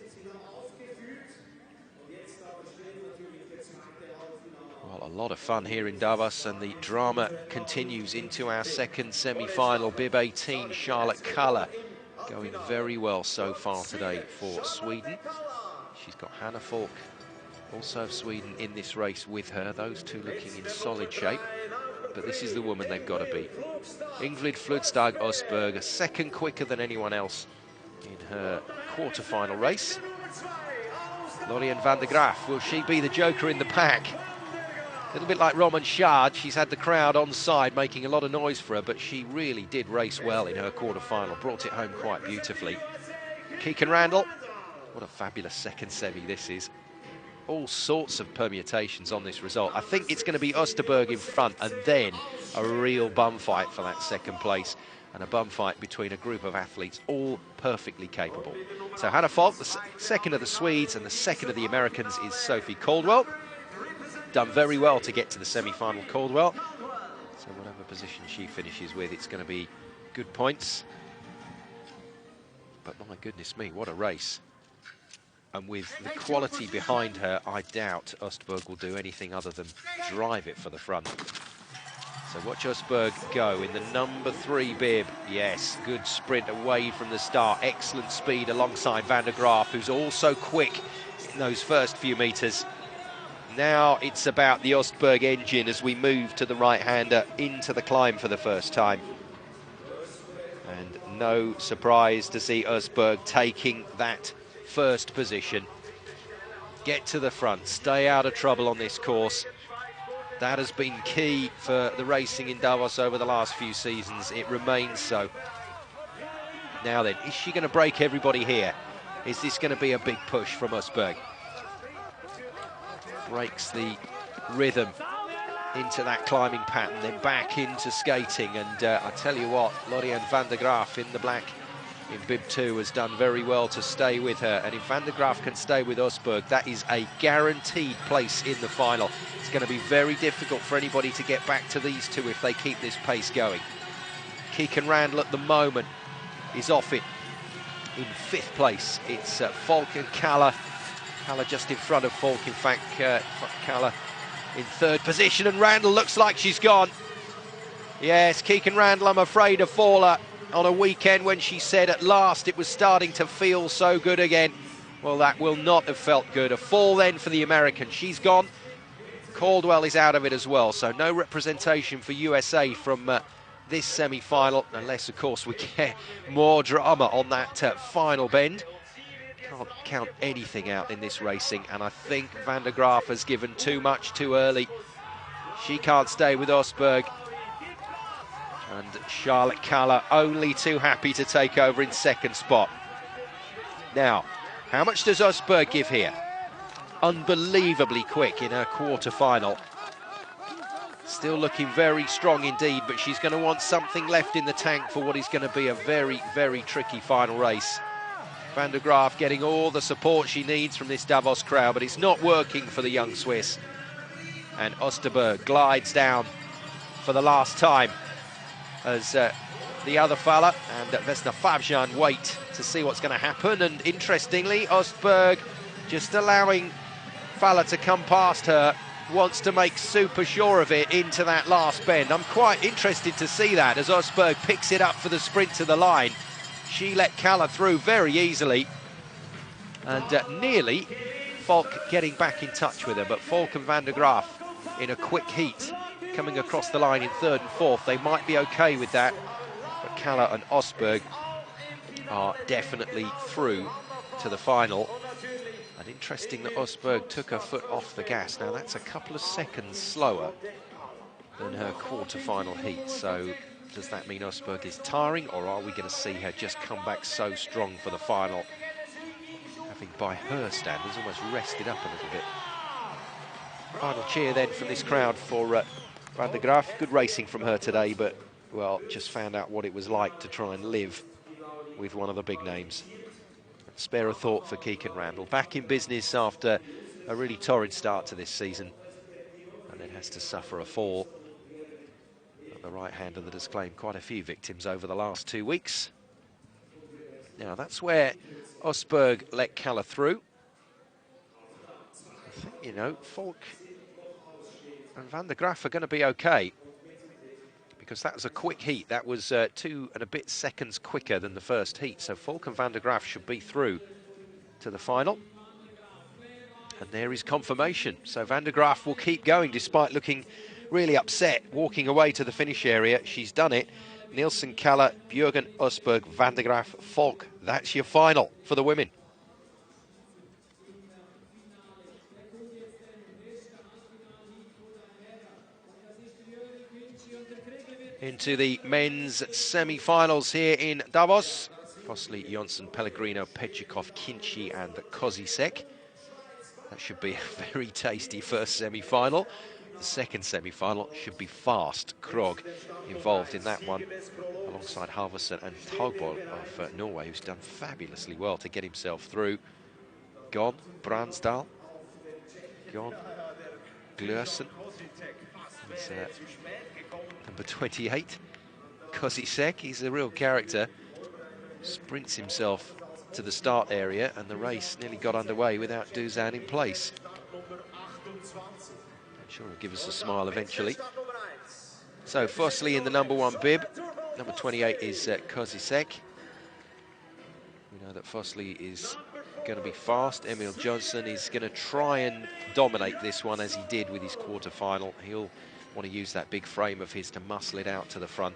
Well, a lot of fun here in Davos, and the drama continues into our second semi-final. Bib 18, Charlotte Culler going very well so far today for Sweden. She's got Hannah Falk, also of Sweden, in this race with her. Those two looking in solid shape. But this is the woman they've got to beat. Ingrid Fludstad Østberg, a second quicker than anyone else in her quarter-final race. Lorien van der Graaf, will she be the joker in the pack? A little bit like Roman Shard, she's had the crowd on side making a lot of noise for her, but she really did race well in her quarter-final, brought it home quite beautifully. Keegan Randall, what a fabulous second semi this is. All sorts of permutations on this result. I think it's going to be Østberg in front and then a real bum fight for that second place, and a bum fight between a group of athletes all perfectly capable. So Hannah Falk, the second of the Swedes, and the second of the Americans is Sophie Caldwell. Done very well to get to the semi-final, Caldwell. So whatever position she finishes with, it's going to be good points. But my goodness me, what a race. And with the quality behind her, I doubt Østberg will do anything other than drive it for the front. So watch Østberg go in the number 3 bib. Yes, good sprint away from the start. Excellent speed alongside Van der Graaf, who's also quick in those first few metres. Now it's about the Østberg engine as we move to the right-hander into the climb for the first time. And no surprise to see Østberg taking that first position. Get to the front, stay out of trouble on this course. That has been key for the racing in Davos over the last few seasons. It remains so. Now then, is she going to break everybody here? Is this going to be a big push from Østberg? Breaks the rhythm into that climbing pattern, then back into skating. And I tell you what, Lorien van der Graaf in the black in bib 2 has done very well to stay with her. And if Van der Graaf can stay with Østberg, that is a guaranteed place in the final. It's going to be very difficult for anybody to get back to these two if they keep this pace going. Keegan Randall at the moment is off it in 5th place. It's Falk and Kalle. Kalle just in front of Falk, in fact. Kalle in 3rd position, and Randall looks like she's gone. Yes, Keegan Randall, I'm afraid, a faller on a weekend when she said at last it was starting to feel so good again. Well, that will not have felt good. A fall then for the American. She's gone. Caldwell is out of it as well, so no representation for USA from this semi-final, unless, of course, we get more drama on that final bend. Can't count anything out in this racing, and I think Van der Graaf has given too much too early. She can't stay with Østberg. And Charlotte Kalle only too happy to take over in 2nd spot. Now, how much does Østberg give here? Unbelievably quick in her quarter-final. Still looking very strong indeed, but she's going to want something left in the tank for what is going to be a very, very tricky final race. Van der Graaf getting all the support she needs from this Davos crowd, but it's not working for the young Swiss. And Østberg glides down for the last time as the other fella and Vesna Favjan wait to see what's going to happen. And interestingly, Østberg just allowing Falla to come past her, wants to make super sure of it into that last bend. I'm quite interested to see that as Østberg picks it up for the sprint to the line. She let Kalle through very easily, and nearly Falk getting back in touch with her, but Falk and Van der Graaf in a quick heat coming across the line in 3rd and 4th. They might be okay with that, but Kalle and Østberg are definitely through to the final. And interesting that Østberg took her foot off the gas. Now that's a couple of seconds slower than her quarter-final heat. So does that mean Østberg is tiring, or are we going to see her just come back so strong for the final, having by her standards almost rested up a little bit? Final cheer then from this crowd for Van der Graaf. Good racing from her today, but, well, just found out what it was like to try and live with one of the big names. Spare a thought for Keegan Randall. Back in business after a really torrid start to this season, and then has to suffer a fall at the right hander that has claimed quite a few victims over the last 2 weeks. Now, that's where Østberg let Kalle through. I think, you know, Falk and Van der Graaf are going to be okay, because that was a quick heat. That was 2 and a bit seconds quicker than the first heat. So Volk and van der Graaf should be through to the final. And there is confirmation. So van der Graaf will keep going despite looking really upset, walking away to the finish area. She's done it. Nielsen, Kalle, Bjørgen, Østberg, van der Graaf, Volk. That's your final for the women. Into the men's semi-finals here in Davos. Fosli, Jonsson, Pellegrino, Pechikov, Kinci and Kozisek. That should be a very tasty first semi-final. The second semi-final should be fast. Krog involved in that one alongside Halvorsen and Taubol of Norway, who's done fabulously well to get himself through. Gon, Bransdal, Gon, Glørsen. Number 28, Kozisek, he's a real character. Sprints himself to the start area and the race nearly got underway without Duzan in place. I'm sure he'll give us a smile eventually. So Fosli in the number 1 bib. Number 28 is Kozisek. We know that Fosli is going to be fast. Emil Jonsson is going to try and dominate this one as he did with his quarter-final. He'll want to use that big frame of his to muscle it out to the front.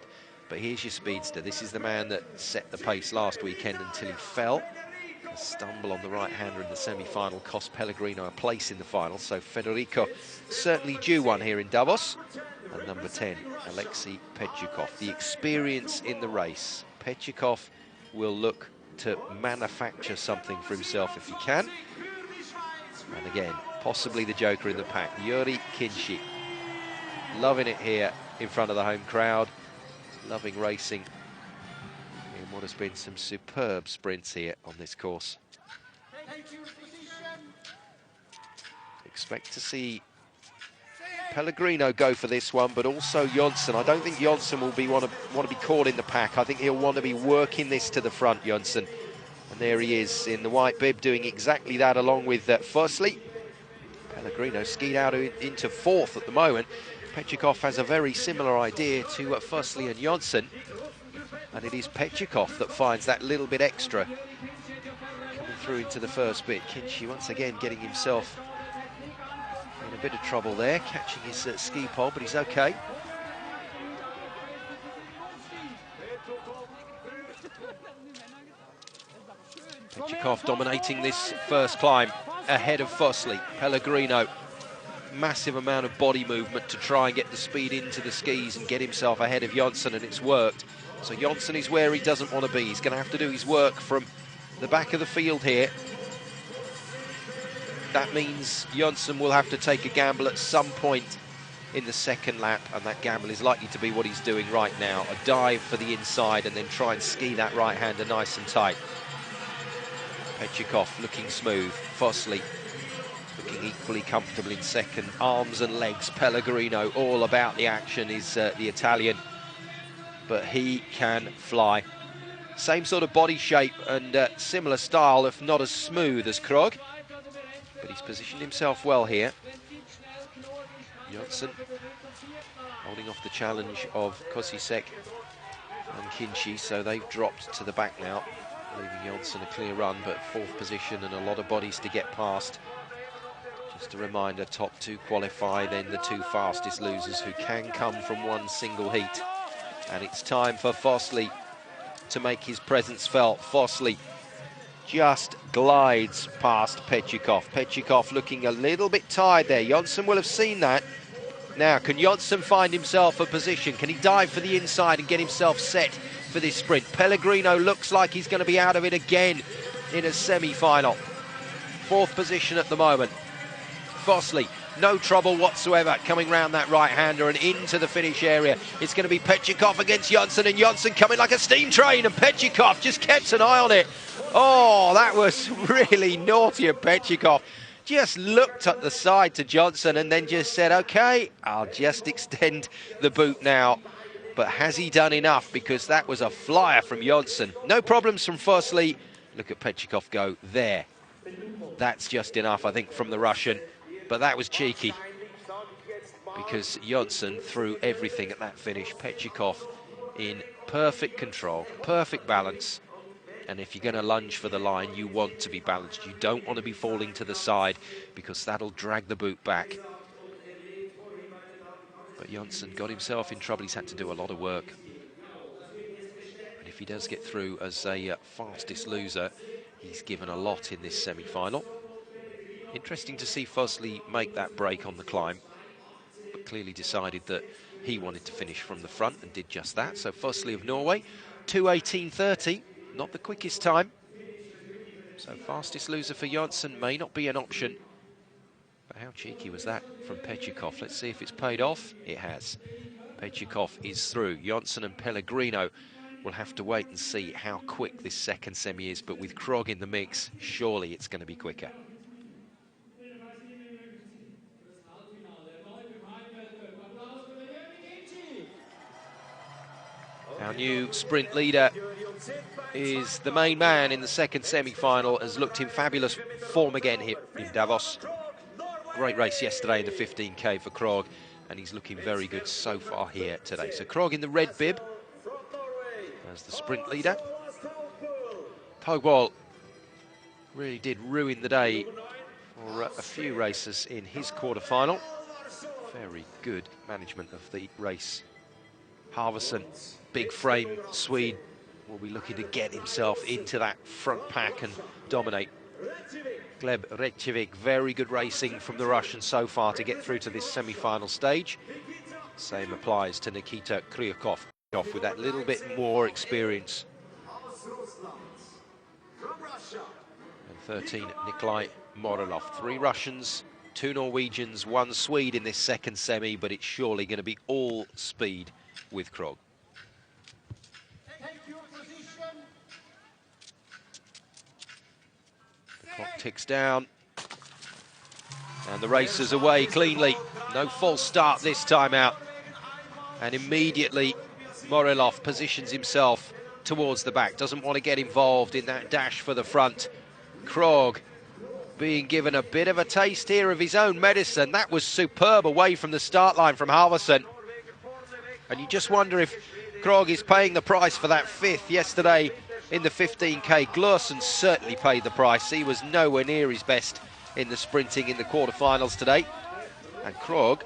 But here's your speedster. This is the man that set the pace last weekend until he fell. A stumble on the right-hander in the semi-final cost Pellegrino a place in the final. So Federico certainly due one here in Davos. And number 10, Alexei Pechikov. The experience in the race. Pechikov will look to manufacture something for himself if he can. And again, possibly the joker in the pack, Yuri Kinci. Loving it here in front of the home crowd. Loving racing in what has been some superb sprints here on this course. Expect to see Pellegrino go for this one, but also Jonsson. I don't think Jonsson will want to be caught in the pack. I think he'll want to be working this to the front, Jonsson. And there he is in the white bib doing exactly that along with Fosli. Pellegrino skied out into 4th at the moment. Pechikov has a very similar idea to Fosli and Jonsson, and it is Pechikov that finds that little bit extra coming through into the first bit. Kinci once again getting himself in a bit of trouble there, catching his ski pole, but he's okay. Pechikov dominating this first climb ahead of Fosli. Pellegrino, massive amount of body movement to try and get the speed into the skis and get himself ahead of Jonsson, and it's worked. So Jonsson is where he doesn't want to be. He's going to have to do his work from the back of the field here. That means Jonsson will have to take a gamble at some point in the second lap, and that gamble is likely to be what he's doing right now. A dive for the inside and then try and ski that right-hander nice and tight. Pechikov looking smooth. Fosli looking equally comfortable in second. Arms and legs, Pellegrino all about the action is the Italian, but he can fly. Same sort of body shape and similar style, if not as smooth as Krog, but he's positioned himself well here. Jonsson holding off the challenge of Kozisek and Kinci, so they've dropped to the back now, leaving Jonsson a clear run, but 4th position and a lot of bodies to get past. Just a reminder, top 2 qualify, then the 2 fastest losers who can come from one single heat. And it's time for Fosli to make his presence felt. Fosli just glides past Pechikov. Pechikov looking a little bit tired there. Jonsson will have seen that. Now, can Jonsson find himself a position? Can he dive for the inside and get himself set for this sprint? Pellegrino looks like he's going to be out of it again in a semi-final. 4th position at the moment. Fosli, no trouble whatsoever coming round that right-hander and into the finish area. It's going to be Pechikov against Jonsson, and Jonsson coming like a steam train, and Pechikov just kept an eye on it. Oh, that was really naughty of Pechikov. Just looked at the side to Jonsson and then just said, okay, I'll just extend the boot now. But has he done enough? Because that was a flyer from Jonsson. No problems from Fosli. Look at Pechikov go there. That's just enough, I think, from the Russian. But that was cheeky. because Jonsson threw everything at that finish. Pechikov in perfect control, perfect balance. And if you're going to lunge for the line, you want to be balanced. You don't want to be falling to the side because that'll drag the boot back. But Jonsson got himself in trouble. He's had to do a lot of work. And if he does get through as a fastest loser, he's given a lot in this semi-final. Interesting to see Fosley make that break on the climb, but clearly decided that he wanted to finish from the front and did just that. So Fosley of Norway, 2:18.30, not the quickest time. So fastest loser for Jonsson may not be an option. But how cheeky was that from Pechikov? Let's see if it's paid off. It has. Pechikov is through. Jonsson and Pellegrino will have to wait and see how quick this second semi is, but with Krog in the mix, surely it's going to be quicker. Our new sprint leader is the main man in the second semi-final, has looked in fabulous form again here in Davos. Great race yesterday in the 15K for Krog, and he's looking very good so far here today. So Krog in the red bib as the sprint leader. Togbal really did ruin the day for a few racers in his quarter-final. Very good management of the race. Halvorsen, big frame Swede, will be looking to get himself into that front pack and dominate. Gleb Retjevic, very good racing from the Russian so far to get through to this semi-final stage. Same applies to Nikita Kryukov with that little bit more experience. And 13, Nikolai Morelov. 3 Russians, 2 Norwegians, 1 Swede in this second semi, but it's surely going to be all speed with Krog. The clock ticks down, and the race is away cleanly. No false start this time out. And immediately Morelov positions himself towards the back, doesn't want to get involved in that dash for the front. Krog being given a bit of a taste here of his own medicine. That was superb away from the start line from Halvorsen. And you just wonder if Krog is paying the price for that 5th yesterday in the 15K. Glursen certainly paid the price. He was nowhere near his best in the sprinting in the quarterfinals today. And Krog,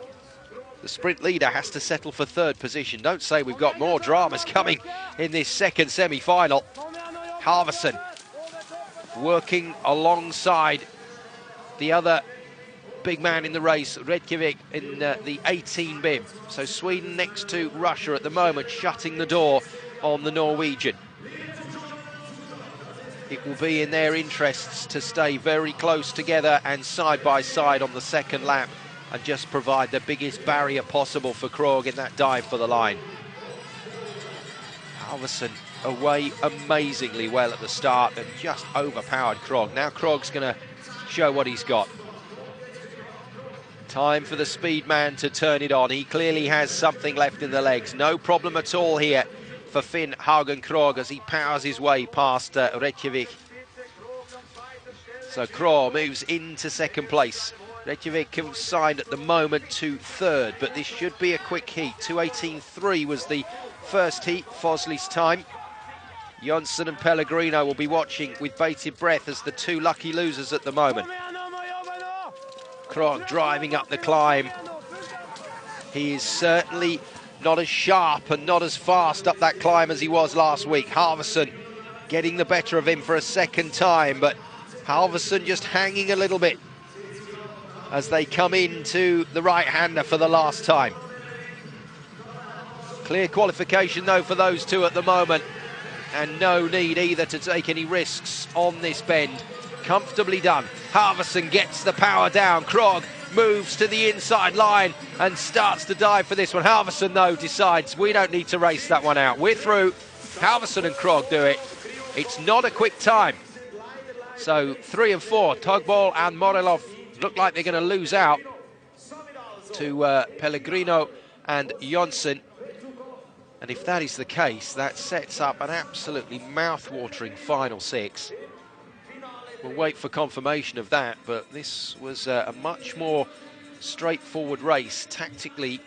the sprint leader, has to settle for 3rd position. Don't say we've got more dramas coming in this second semi-final. Halvorsen working alongside the other big man in the race, Redkivik, in the 18 bib. So Sweden next to Russia at the moment, shutting the door on the Norwegian. It will be in their interests to stay very close together and side by side on the second lap and just provide the biggest barrier possible for Krog in that dive for the line. Halvorsen away amazingly well at the start and just overpowered Krog. Now Krog's going to show what he's got. Time for the speed man to turn it on. He clearly has something left in the legs. No problem at all here for Finn Haugen Krog as he powers his way past Retjevic. So Krog moves into 2nd place. Retjevic consigned at the moment to 3rd, but this should be a quick heat. 2:18.3 was the first heat, Fosley's time. Jonsson and Pellegrino will be watching with bated breath as the 2 lucky losers at the moment. Krog driving up the climb. He is certainly not as sharp and not as fast up that climb as he was last week. Halvorsen getting the better of him for a 2nd time, but Halvorsen just hanging a little bit as they come into the right-hander for the last time. Clear qualification though for those 2 at the moment, and no need either to take any risks on this bend. Comfortably done. Halvorsen gets the power down. Krog moves to the inside line and starts to dive for this one. Halvorsen though decides we don't need to race that one out. We're through. Halvorsen and Krog do it. It's not a quick time. So 3 and 4, Togbal and Morelov look like they're going to lose out to Pellegrino and Jonsson. And if that is the case, that sets up an absolutely mouth-watering final 6. We'll wait for confirmation of that, but this was a much more straightforward race. Tactically,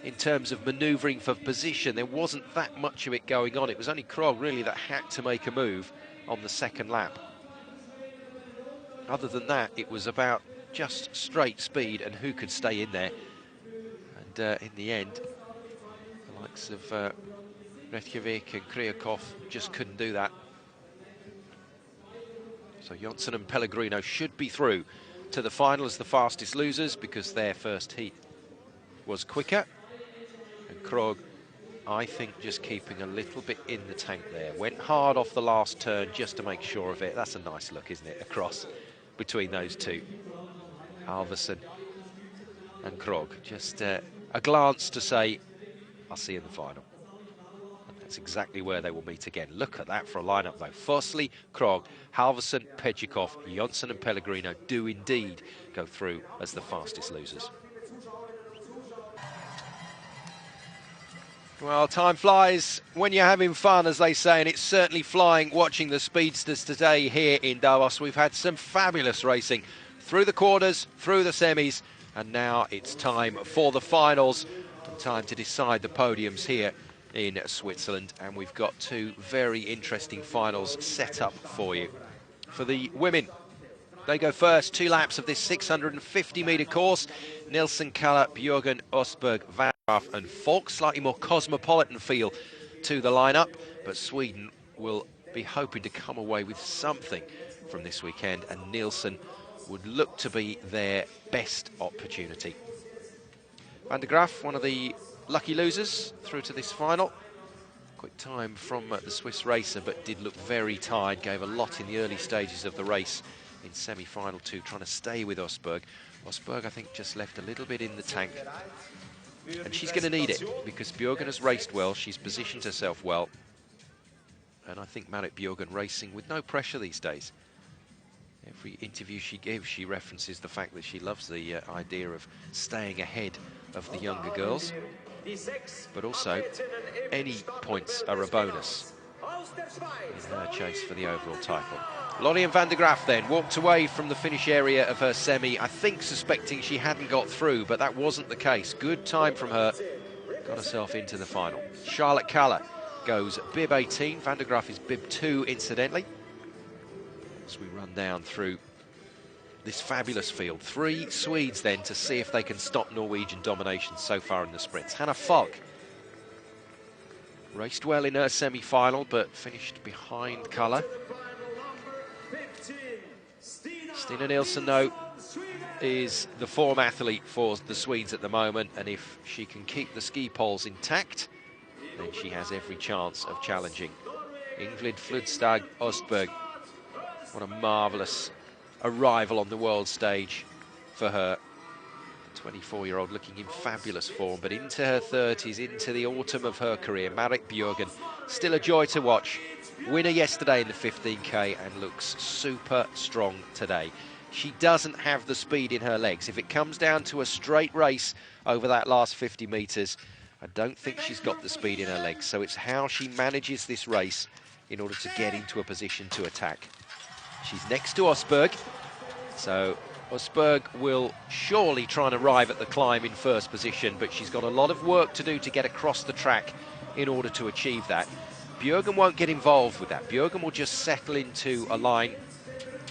in terms of manoeuvring for position, there wasn't that much of it going on. It was only Krog really that had to make a move on the second lap. Other than that, it was about just straight speed and who could stay in there. And in the end, the likes of Reykjavik and Kryakov just couldn't do that. So Jonsson and Pellegrino should be through to the final as the fastest losers because their first heat was quicker. And Krog, I think, just keeping a little bit in the tank there. Went hard off the last turn just to make sure of it. That's a nice look, isn't it, across between those two. Halvorsen and Krog. Just a glance to say, I'll see you in the final. And that's exactly where they will meet again. Look at that for a lineup, though. Fosli, Krog, Halvorsen, Pejčíkov, Jonsson and Pellegrino do indeed go through as the fastest losers. Well, time flies when you're having fun, as they say, and it's certainly flying watching the speedsters today here in Davos. We've had some fabulous racing through the quarters, through the semis, and now it's time for the finals and time to decide the podiums here in Switzerland. And we've got two very interesting finals set up for you. For the women, they go first, 2 laps of this 650-metre course. Nilsson, Kalle, Bjørgen, Østberg, Van Graaf and Falk. Slightly more cosmopolitan feel to the lineup, but Sweden will be hoping to come away with something from this weekend, and Nilsson would look to be their best opportunity. Van der Graaf, one of the lucky losers through to this final. Quick time from the Swiss racer, but did look very tired, gave a lot in the early stages of the race in semi-final 2, trying to stay with Østberg. Østberg, I think, just left a little bit in the tank. And she's going to need it, because Bjørgen has raced well, she's positioned herself well. And I think Marit Bjørgen racing with no pressure these days. Every interview she gives, she references the fact that she loves the idea of staying ahead of the younger girls. But also, any points are a bonus in her chase for the overall title. Lorien van der Graaf then walked away from the finish area of her semi, I think suspecting she hadn't got through, but that wasn't the case. Good time from her, got herself into the final. Charlotte Kalle goes bib 18, van der Graaf is bib 2 incidentally. As we run down through this fabulous field. 3 Swedes then to see if they can stop Norwegian domination so far in the sprints. Hannah Falk raced well in her semi-final, but finished behind Kalle. Stina Nilsson, though, is the form athlete for the Swedes at the moment, and if she can keep the ski poles intact, then she has every chance of challenging Ingrid Fludstad Østberg. What a marvellous arrival on the world stage for her. The 24-year-old looking in fabulous form, but into her 30s, into the autumn of her career. Marit Bjørgen, still a joy to watch. Winner yesterday in the 15K and looks super strong today. She doesn't have the speed in her legs. If it comes down to a straight race over that last 50 metres, I don't think she's got the speed in her legs. So it's how she manages this race in order to get into a position to attack. She's next to Østberg, so Østberg will surely try and arrive at the climb in first position, but she's got a lot of work to do to get across the track in order to achieve that. Bjørgen won't get involved with that. Bjørgen will just settle into a line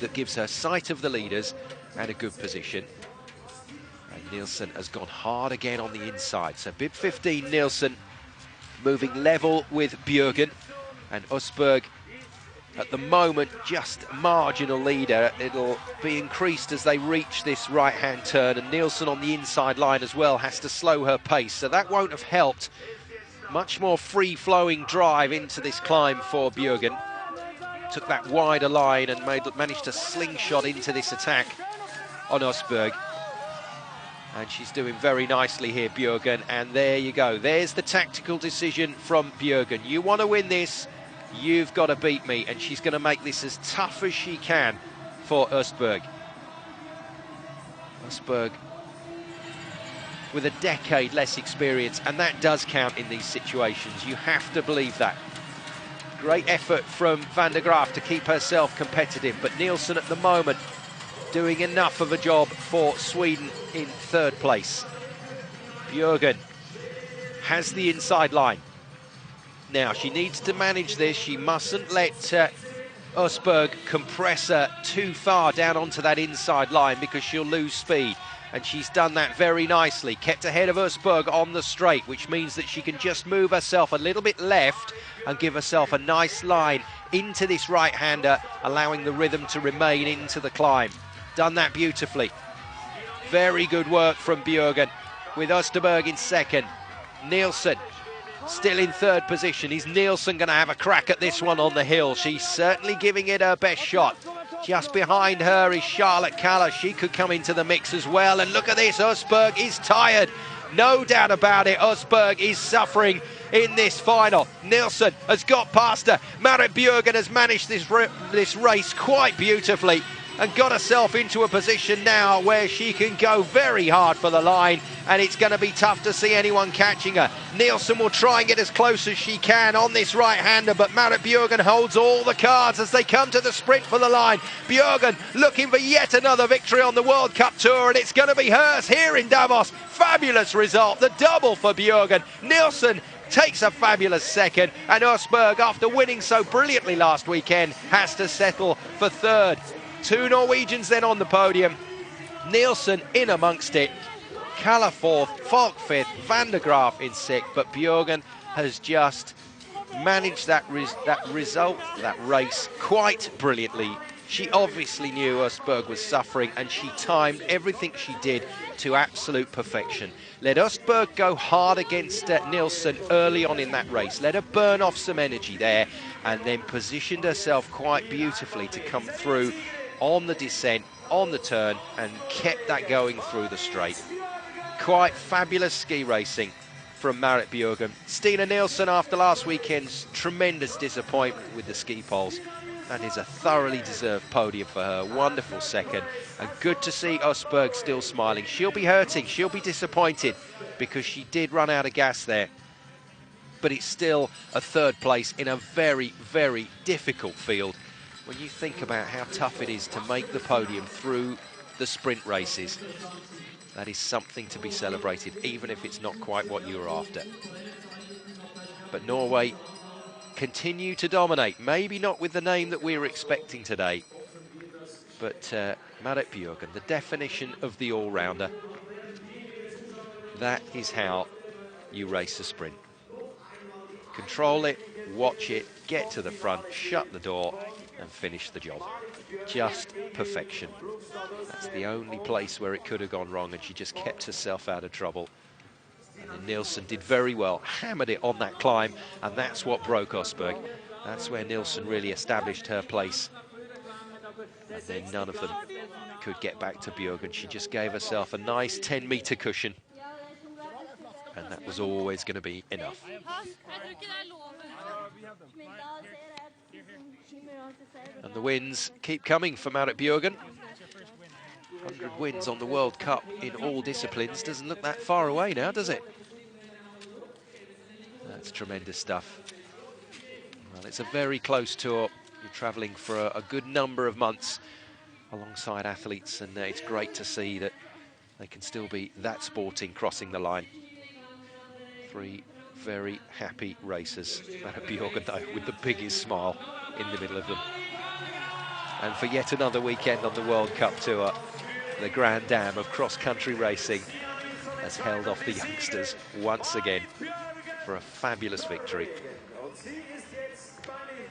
that gives her sight of the leaders and a good position. And Nilsson has gone hard again on the inside. So bib 15, Nilsson moving level with Bjørgen, and Østberg at the moment just marginal leader. It'll be increased as they reach this right-hand turn, and Nilsson on the inside line as well has to slow her pace, so that won't have helped. Much more free-flowing drive into this climb for Bjørgen. Took that wider line and managed to slingshot into this attack on Østberg. And she's doing very nicely here, Bjørgen, and there you go. There's the tactical decision from Bjørgen. You want to win this, you've got to beat me, and she's going to make this as tough as she can for Østberg. Østberg with a decade less experience, and that does count in these situations. You have to believe that. Great effort from van der Graaf to keep herself competitive, but Nilsson at the moment doing enough of a job for Sweden in third place. Björgen has the inside line. Now, she needs to manage this. She mustn't let Østberg compress her too far down onto that inside line because she'll lose speed. And she's done that very nicely. Kept ahead of Østberg on the straight, which means that she can just move herself a little bit left and give herself a nice line into this right-hander, allowing the rhythm to remain into the climb. Done that beautifully. Very good work from Björgen, with Østberg in second. Nielsen still in third position. Is Nielsen going to have a crack at this one on the hill? She's certainly giving it her best shot. Just behind her is Charlotte Kalla. She could come into the mix as well. And look at this, Østberg is tired. No doubt about it, Østberg is suffering in this final. Nielsen has got past her. Marit Björgen has managed this race quite beautifully and got herself into a position now where she can go very hard for the line, and it's going to be tough to see anyone catching her. Nielsen will try and get as close as she can on this right-hander, but Marit Björgen holds all the cards as they come to the sprint for the line. Björgen looking for yet another victory on the World Cup Tour, and it's going to be hers here in Davos. Fabulous result, the double for Björgen. Nielsen takes a fabulous second, and Østberg, after winning so brilliantly last weekend, has to settle for third. Two Norwegians then on the podium. Nielsen in amongst it. Kalla fourth, Falk fifth, Van der Graaf in sixth, but Björgen has just managed that race quite brilliantly. She obviously knew Østberg was suffering, and she timed everything she did to absolute perfection. Let Østberg go hard against Nielsen early on in that race. Let her burn off some energy there, and then positioned herself quite beautifully to come through on the descent, on the turn, and kept that going through the straight. Quite fabulous ski racing from Marit Björgen. Stina Nielsen, after last weekend's tremendous disappointment with the ski poles, that is a thoroughly deserved podium for her. Wonderful second, and good to see Østberg still smiling. She'll be hurting, she'll be disappointed, because she did run out of gas there. But it's still a third place in a very, very difficult field. When you think about how tough it is to make the podium through the sprint races, that is something to be celebrated, even if it's not quite what you were after. But Norway continue to dominate, maybe not with the name that we were expecting today, but Marit Björgen, the definition of the all-rounder. That is how you race a sprint. Control it, watch it, get to the front, shut the door, and finish the job. Just perfection. That's the only place where it could have gone wrong, and she just kept herself out of trouble. And then Nielsen did very well, hammered it on that climb, and that's what broke Østberg. That's where Nielsen really established her place. And then none of them could get back to Björgen. She just gave herself a nice 10-meter cushion, and that was always going to be enough. And the wins keep coming for Marit Björgen. 100 wins on the World Cup in all disciplines. Doesn't look that far away now, does it? That's tremendous stuff. Well, it's a very close tour. You're travelling for a good number of months alongside athletes, and it's great to see that they can still be that sporting crossing the line. Three very happy racers. Marit Björgen, though, with the biggest smile in the middle of them. And for yet another weekend on the World Cup Tour, the Grand Dam of cross-country racing has held off the youngsters once again for a fabulous victory.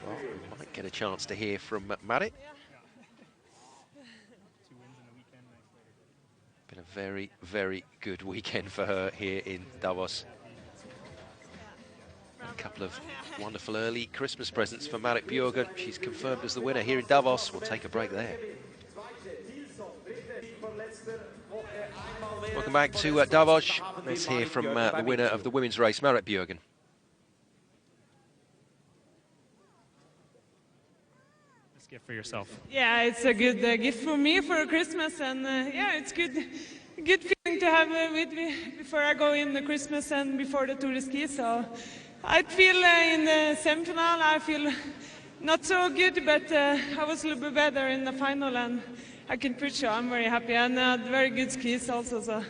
Well, we might get a chance to hear from Marit. Been a very, very good weekend for her here in Davos. A couple of wonderful early Christmas presents for Marit Björgen. She's confirmed as the winner here in Davos. We'll take a break there. Welcome back to Davos. Let's hear from the winner of the women's race, Marit Björgen. This gift for yourself. Yeah, it's a good gift for me for Christmas, and yeah, it's good feeling to have with me before I go in the Christmas and before the Tour de Ski. So I feel in the semi-final, I feel not so good, but I was a little bit better in the final, and I can push, so I'm very happy. And very good skis also, so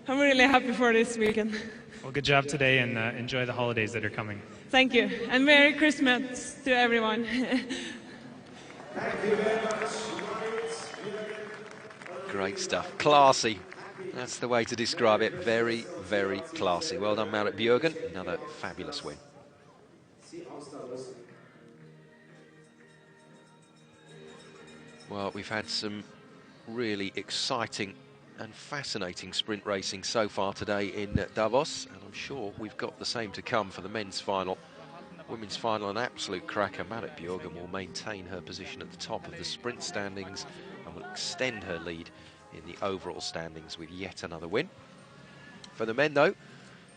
I'm really happy for this weekend. Well, good job today, and enjoy the holidays that are coming. Thank you, and Merry Christmas to everyone. Great stuff. Classy. That's the way to describe it. Very, very classy. Well done, Marit Bjørgen. Another fabulous win. Well, we've had some really exciting and fascinating sprint racing so far today in Davos, and I'm sure we've got the same to come for the men's final. Women's final, an absolute cracker. Marit Bjørgen will maintain her position at the top of the sprint standings and will extend her lead in the overall standings with yet another win. For the men, though,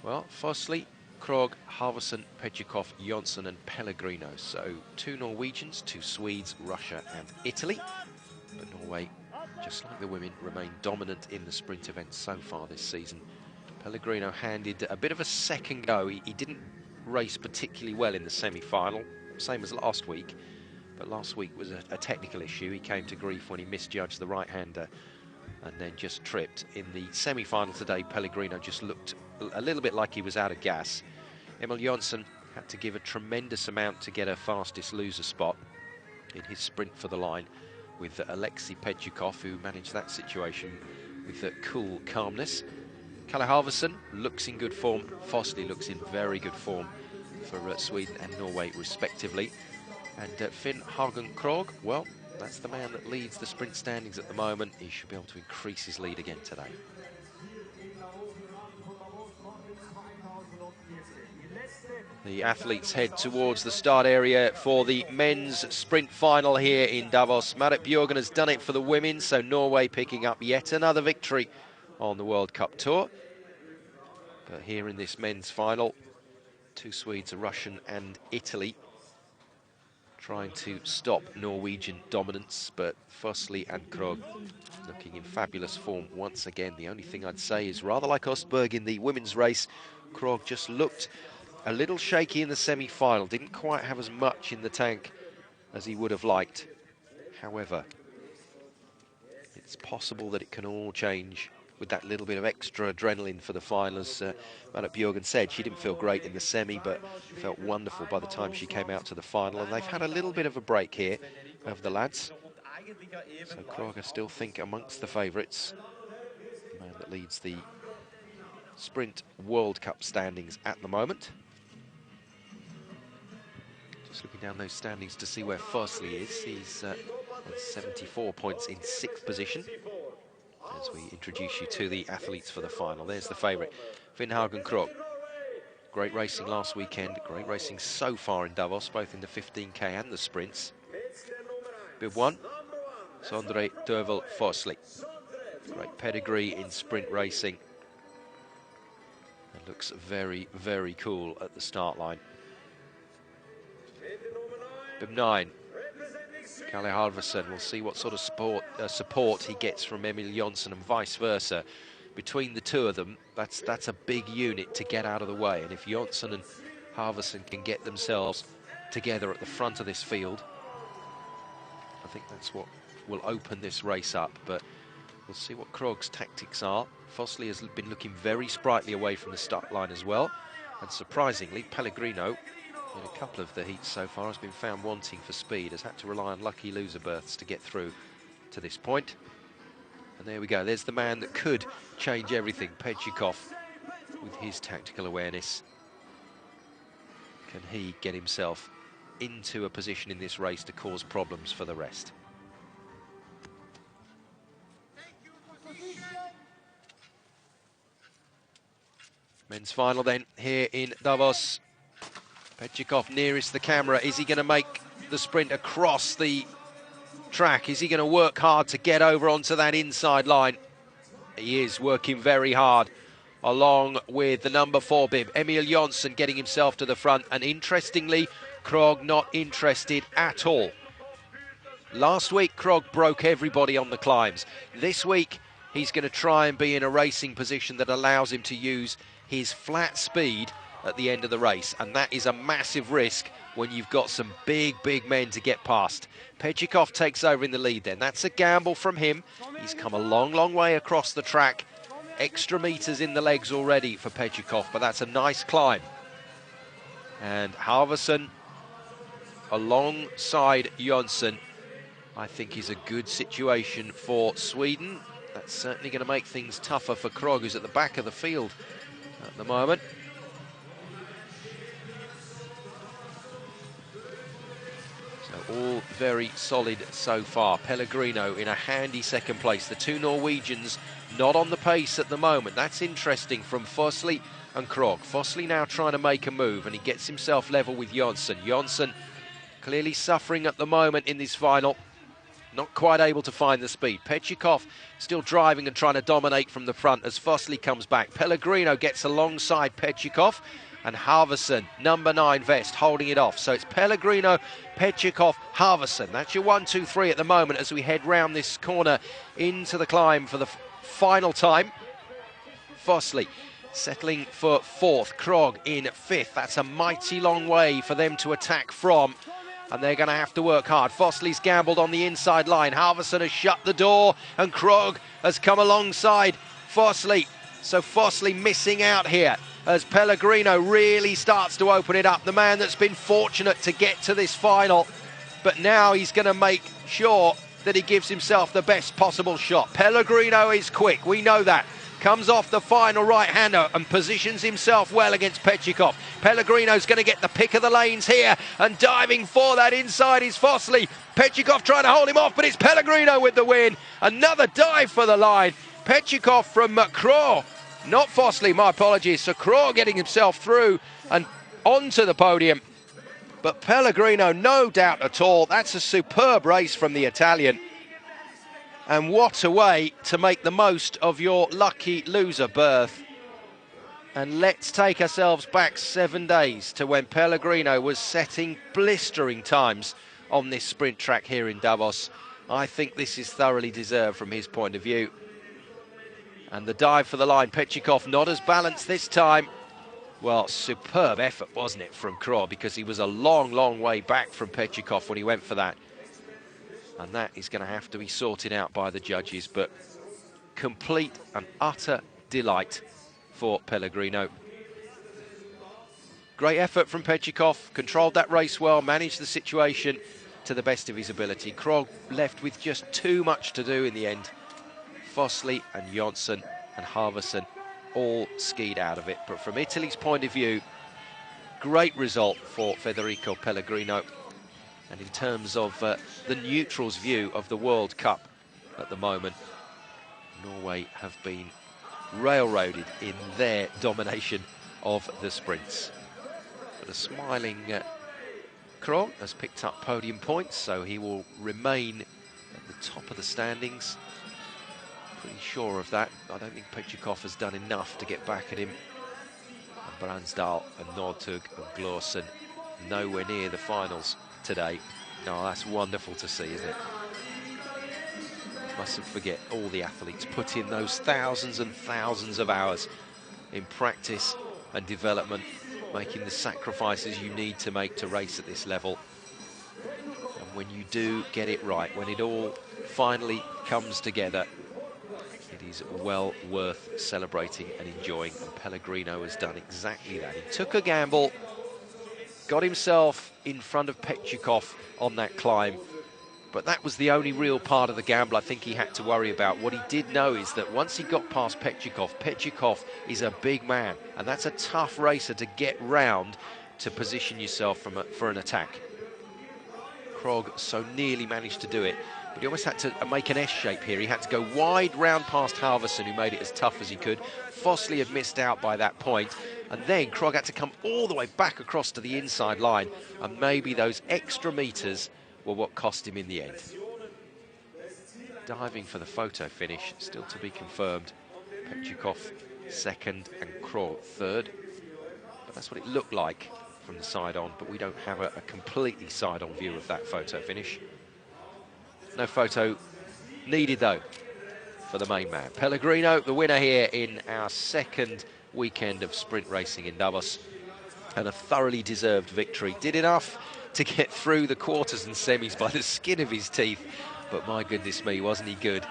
well, firstly, Krogh, Halvorsen, Pejčíkov, Jonsson and Pellegrino. So 2 Norwegians, 2 Swedes, Russia and Italy. But Norway, just like the women, remain dominant in the sprint events so far this season. Pellegrino handed a bit of a second go. He didn't race particularly well in the semi-final, same as last week. But last week was a technical issue. He came to grief when he misjudged the right-hander and then just tripped. In the semi-final today, Pellegrino just looked a little bit like he was out of gas. Emil Jonsson had to give a tremendous amount to get a fastest loser spot in his sprint for the line with Alexei Pejčíkov, who managed that situation with cool calmness. Kalle Halvorsen looks in good form. Fosli looks in very good form for Sweden and Norway respectively. And Finn Hagen Krogh, well, that's the man that leads the sprint standings at the moment. He should be able to increase his lead again today. The athletes head towards the start area for the men's sprint final here in Davos. Marit Bjørgen has done it for the women, so Norway picking up yet another victory on the World Cup Tour. But here in this men's final, 2 Swedes, a Russian and Italy trying to stop Norwegian dominance, but Fosli and Krogh looking in fabulous form once again. The only thing I'd say is, rather like Østberg in the women's race, Krogh just looked a little shaky in the semi-final, didn't quite have as much in the tank as he would have liked. However, it's possible that it can all change with that little bit of extra adrenaline for the final. As Marit Bjørgen said, she didn't feel great in the semi, but felt wonderful by the time she came out to the final. And they've had a little bit of a break here of the lads. So Krogh, I still think, amongst the favourites. The man that leads the Sprint World Cup standings at the moment. Just looking down those standings to see where Fosli is. He's on 74 points in 6th position. As we introduce you to the athletes for the final. There's the favourite, Finn Hagen Krogh. Great racing last weekend, great racing so far in Davos, both in the 15k and the sprints. Bib 1, Sondre Døvel Fosli. Great pedigree in sprint racing. It looks very, very cool at the start line. Bib 9, Kalle Halvorsen. We'll see what sort of support he gets from Emil Jonsson and vice versa. Between the two of them, that's a big unit to get out of the way. And if Jonsson and Halvorsen can get themselves together at the front of this field, I think that's what will open this race up. But we'll see what Krogh's tactics are. Fosli has been looking very sprightly away from the start line as well. And surprisingly, Pellegrino, in a couple of the heats so far, has been found wanting for speed, has had to rely on lucky loser berths to get through to this point. And there we go, there's the man that could change everything, Pejčíkov, with his tactical awareness. Can he get himself into a position in this race to cause problems for the rest? Men's final then, here in Davos. Pejčíkov nearest the camera. Is he going to make the sprint across the track? Is he going to work hard to get over onto that inside line? He is working very hard, along with the number 4 bib, Emil Jonsson, getting himself to the front. And interestingly, Krogh not interested at all. Last week, Krogh broke everybody on the climbs. This week, he's going to try and be in a racing position that allows him to use his flat speed at the end of the race, and that is a massive risk when you've got some big men to get past. Pechikov takes over in the lead then. That's a gamble from him. He's come a long way across the track. Extra meters in the legs already for Pechikov, but that's a nice climb. And Halvorsen alongside Jönsson, I think, is a good situation for Sweden. That's certainly going to make things tougher for Krog, who's at the back of the field at the moment. So all very solid so far. Pellegrino in a handy second place. The two Norwegians not on the pace at the moment. That's interesting from Fosli and Krog. Fosli now trying to make a move, and he gets himself level with Jönsson. Jönsson clearly suffering at the moment in this final. Not quite able to find the speed. Pechikov still driving and trying to dominate from the front as Fosli comes back. Pellegrino gets alongside Pechikov, and Halvorsen, number 9 vest, holding it off. So it's Pellegrino, Pechikov, Halvorsen. That's your 1, 2, 3 at the moment as we head round this corner into the climb for the final time. Fosli settling for 4th, Krog in 5th. That's a mighty long way for them to attack from, and they're going to have to work hard. Fosli's gambled on the inside line. Halvorsen has shut the door, and Krog has come alongside Fosli. So Fosli missing out here as Pellegrino really starts to open it up. The man that's been fortunate to get to this final, but now he's going to make sure that he gives himself the best possible shot. Pellegrino is quick, we know that. Comes off the final right-hander and positions himself well against Pechikov. Pellegrino's going to get the pick of the lanes here, and diving for that inside is Fosli. Pechikov trying to hold him off, but it's Pellegrino with the win. Another dive for the line. Pechikov from Krog, not Fosli, my apologies. So Krog getting himself through and onto the podium. But Pellegrino, no doubt at all. That's a superb race from the Italian. And what a way to make the most of your lucky loser berth. And let's take ourselves back 7 days to when Pellegrino was setting blistering times on this sprint track here in Davos. I think this is thoroughly deserved from his point of view. And the dive for the line, Pechikov not as balanced this time. Well, superb effort, wasn't it, from Krog, because he was a long way back from Pechikov when he went for that. And that is going to have to be sorted out by the judges, but complete and utter delight for Pellegrino. Great effort from Pechikov, controlled that race well, managed the situation to the best of his ability. Krog left with just too much to do in the end. Fosli and Jönsson and Halvorsen all skied out of it. But from Italy's point of view, great result for Federico Pellegrino. And in terms of the neutrals' view of the World Cup at the moment, Norway have been railroaded in their domination of the sprints. But a smiling Krog has picked up podium points, so he will remain at the top of the standings. Pretty sure of that. I don't think Pechikov has done enough to get back at him. And Bransdal and Northug and Glorsen nowhere near the finals today. No, that's wonderful to see, isn't it? Mustn't forget all the athletes put in those thousands and thousands of hours in practice and development, making the sacrifices you need to make to race at this level. And when you do get it right, when it all finally comes together, it is well worth celebrating and enjoying. And Pellegrino has done exactly that. He took a gamble, got himself in front of Pechikov on that climb, but that was the only real part of the gamble I think he had to worry about. What he did know is that once he got past Pechikov, Pechikov is a big man, and that's a tough racer to get round to position yourself for an attack. Krog so nearly managed to do it, but he almost had to make an S shape here. He had to go wide round past Halvorsen, who made it as tough as he could. Fosli had missed out by that point, and then Krog had to come all the way back across to the inside line, and maybe those extra meters were what cost him in the end. Diving for the photo finish, still to be confirmed. Pechikov 2nd and Krog 3rd. But that's what it looked like from the side on, but we don't have a completely side on view of that photo finish. No photo needed though for the main man. Pellegrino, the winner here in our 2nd weekend of sprint racing in Davos. and a thoroughly deserved victory. Did enough to get through the quarters and semis by the skin of his teeth, but my goodness me, wasn't he good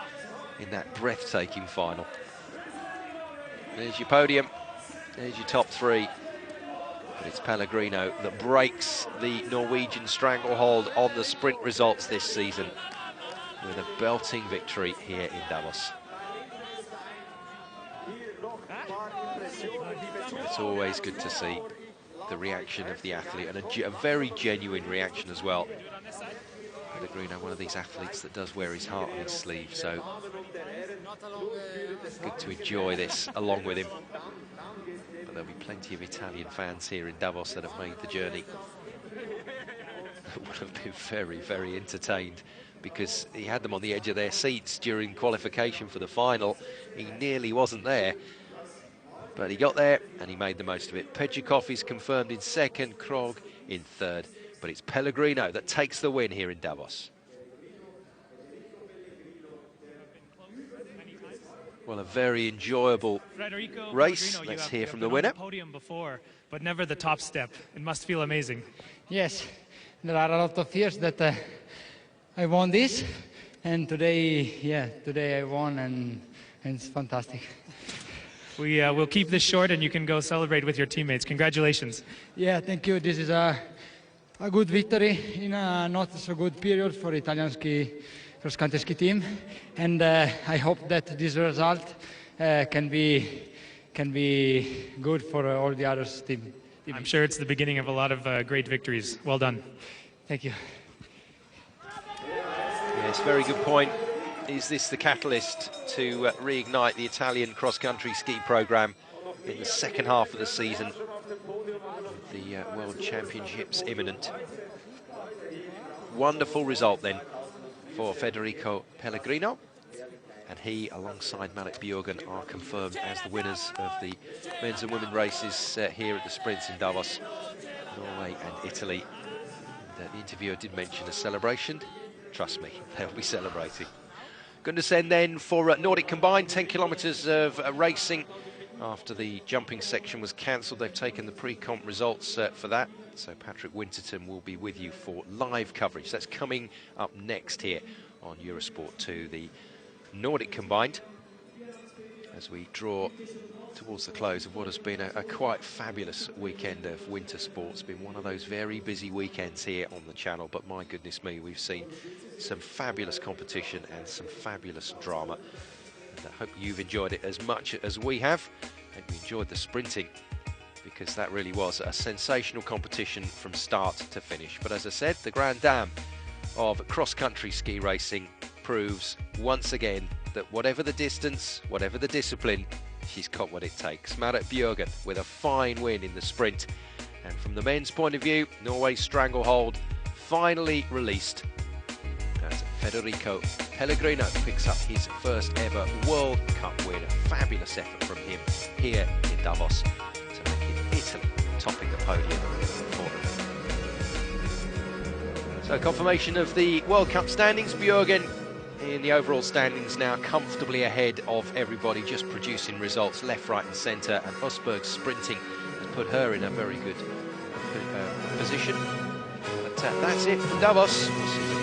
in that breathtaking final. There's your podium, there's your top three. But it's Pellegrino that breaks the Norwegian stranglehold on the sprint results this season with a belting victory here in Davos. It's always good to see the reaction of the athlete, and a very genuine reaction as well. Pellegrino, one of these athletes that does wear his heart on his sleeve, so good to enjoy this along with him. But there'll be plenty of Italian fans here in Davos that have made the journey that would have been very, very entertained, because he had them on the edge of their seats during qualification for the final. He nearly wasn't there, but he got there and he made the most of it. Pejikov is confirmed in second, Krog in third, but it's Pellegrino that takes the win here in Davos. Well, a very enjoyable race. Let's hear from the winner. Podium before, but never the top step. It must feel amazing. Yes, there are a lot of years that I won this, and today I won, and it's fantastic. We'll keep this short, and you can go celebrate with your teammates. Congratulations. Yeah, thank you. This is a good victory in a not so good period for Italian cross-country ski team, and I hope that this result can be good for all the others team. I'm sure it's the beginning of a lot of great victories. Well done. Thank you. Yes, very good point. Is this the catalyst to reignite the Italian cross-country ski programme in the second half of the season, with the World Championships imminent? Wonderful result then for Federico Pellegrino, and he, alongside Malik Bjørgen, are confirmed as the winners of the men's and women's races here at the sprints in Davos, Norway and Italy. And, the interviewer did mention a celebration. Trust me, they'll be celebrating. Gundersen then for Nordic combined, 10 kilometres of racing. After the jumping section was cancelled, they've taken the pre-comp results for that. So Patrick Winterton will be with you for live coverage. That's coming up next here on Eurosport 2, the Nordic combined, as we draw towards the close of what has been a quite fabulous weekend of winter sports. Been one of those very busy weekends here on the channel, but my goodness me, we've seen some fabulous competition and some fabulous drama. And I hope you've enjoyed it as much as we have. I hope you enjoyed the sprinting, because that really was a sensational competition from start to finish. But as I said, the Grand Dame of cross-country ski racing proves once again that whatever the distance, whatever the discipline, she's got what it takes. Marit Bjørgen with a fine win in the sprint. And from the men's point of view, Norway's stranglehold finally released as Federico Pellegrino picks up his first ever World Cup win. A fabulous effort from him here in Davos to make it Italy topping the podium for them. So confirmation of the World Cup standings. Bjørgen in the overall standings now comfortably ahead of everybody, just producing results left, right and centre, and Østberg sprinting has put her in a very good position. But that's it from Davos. We'll see you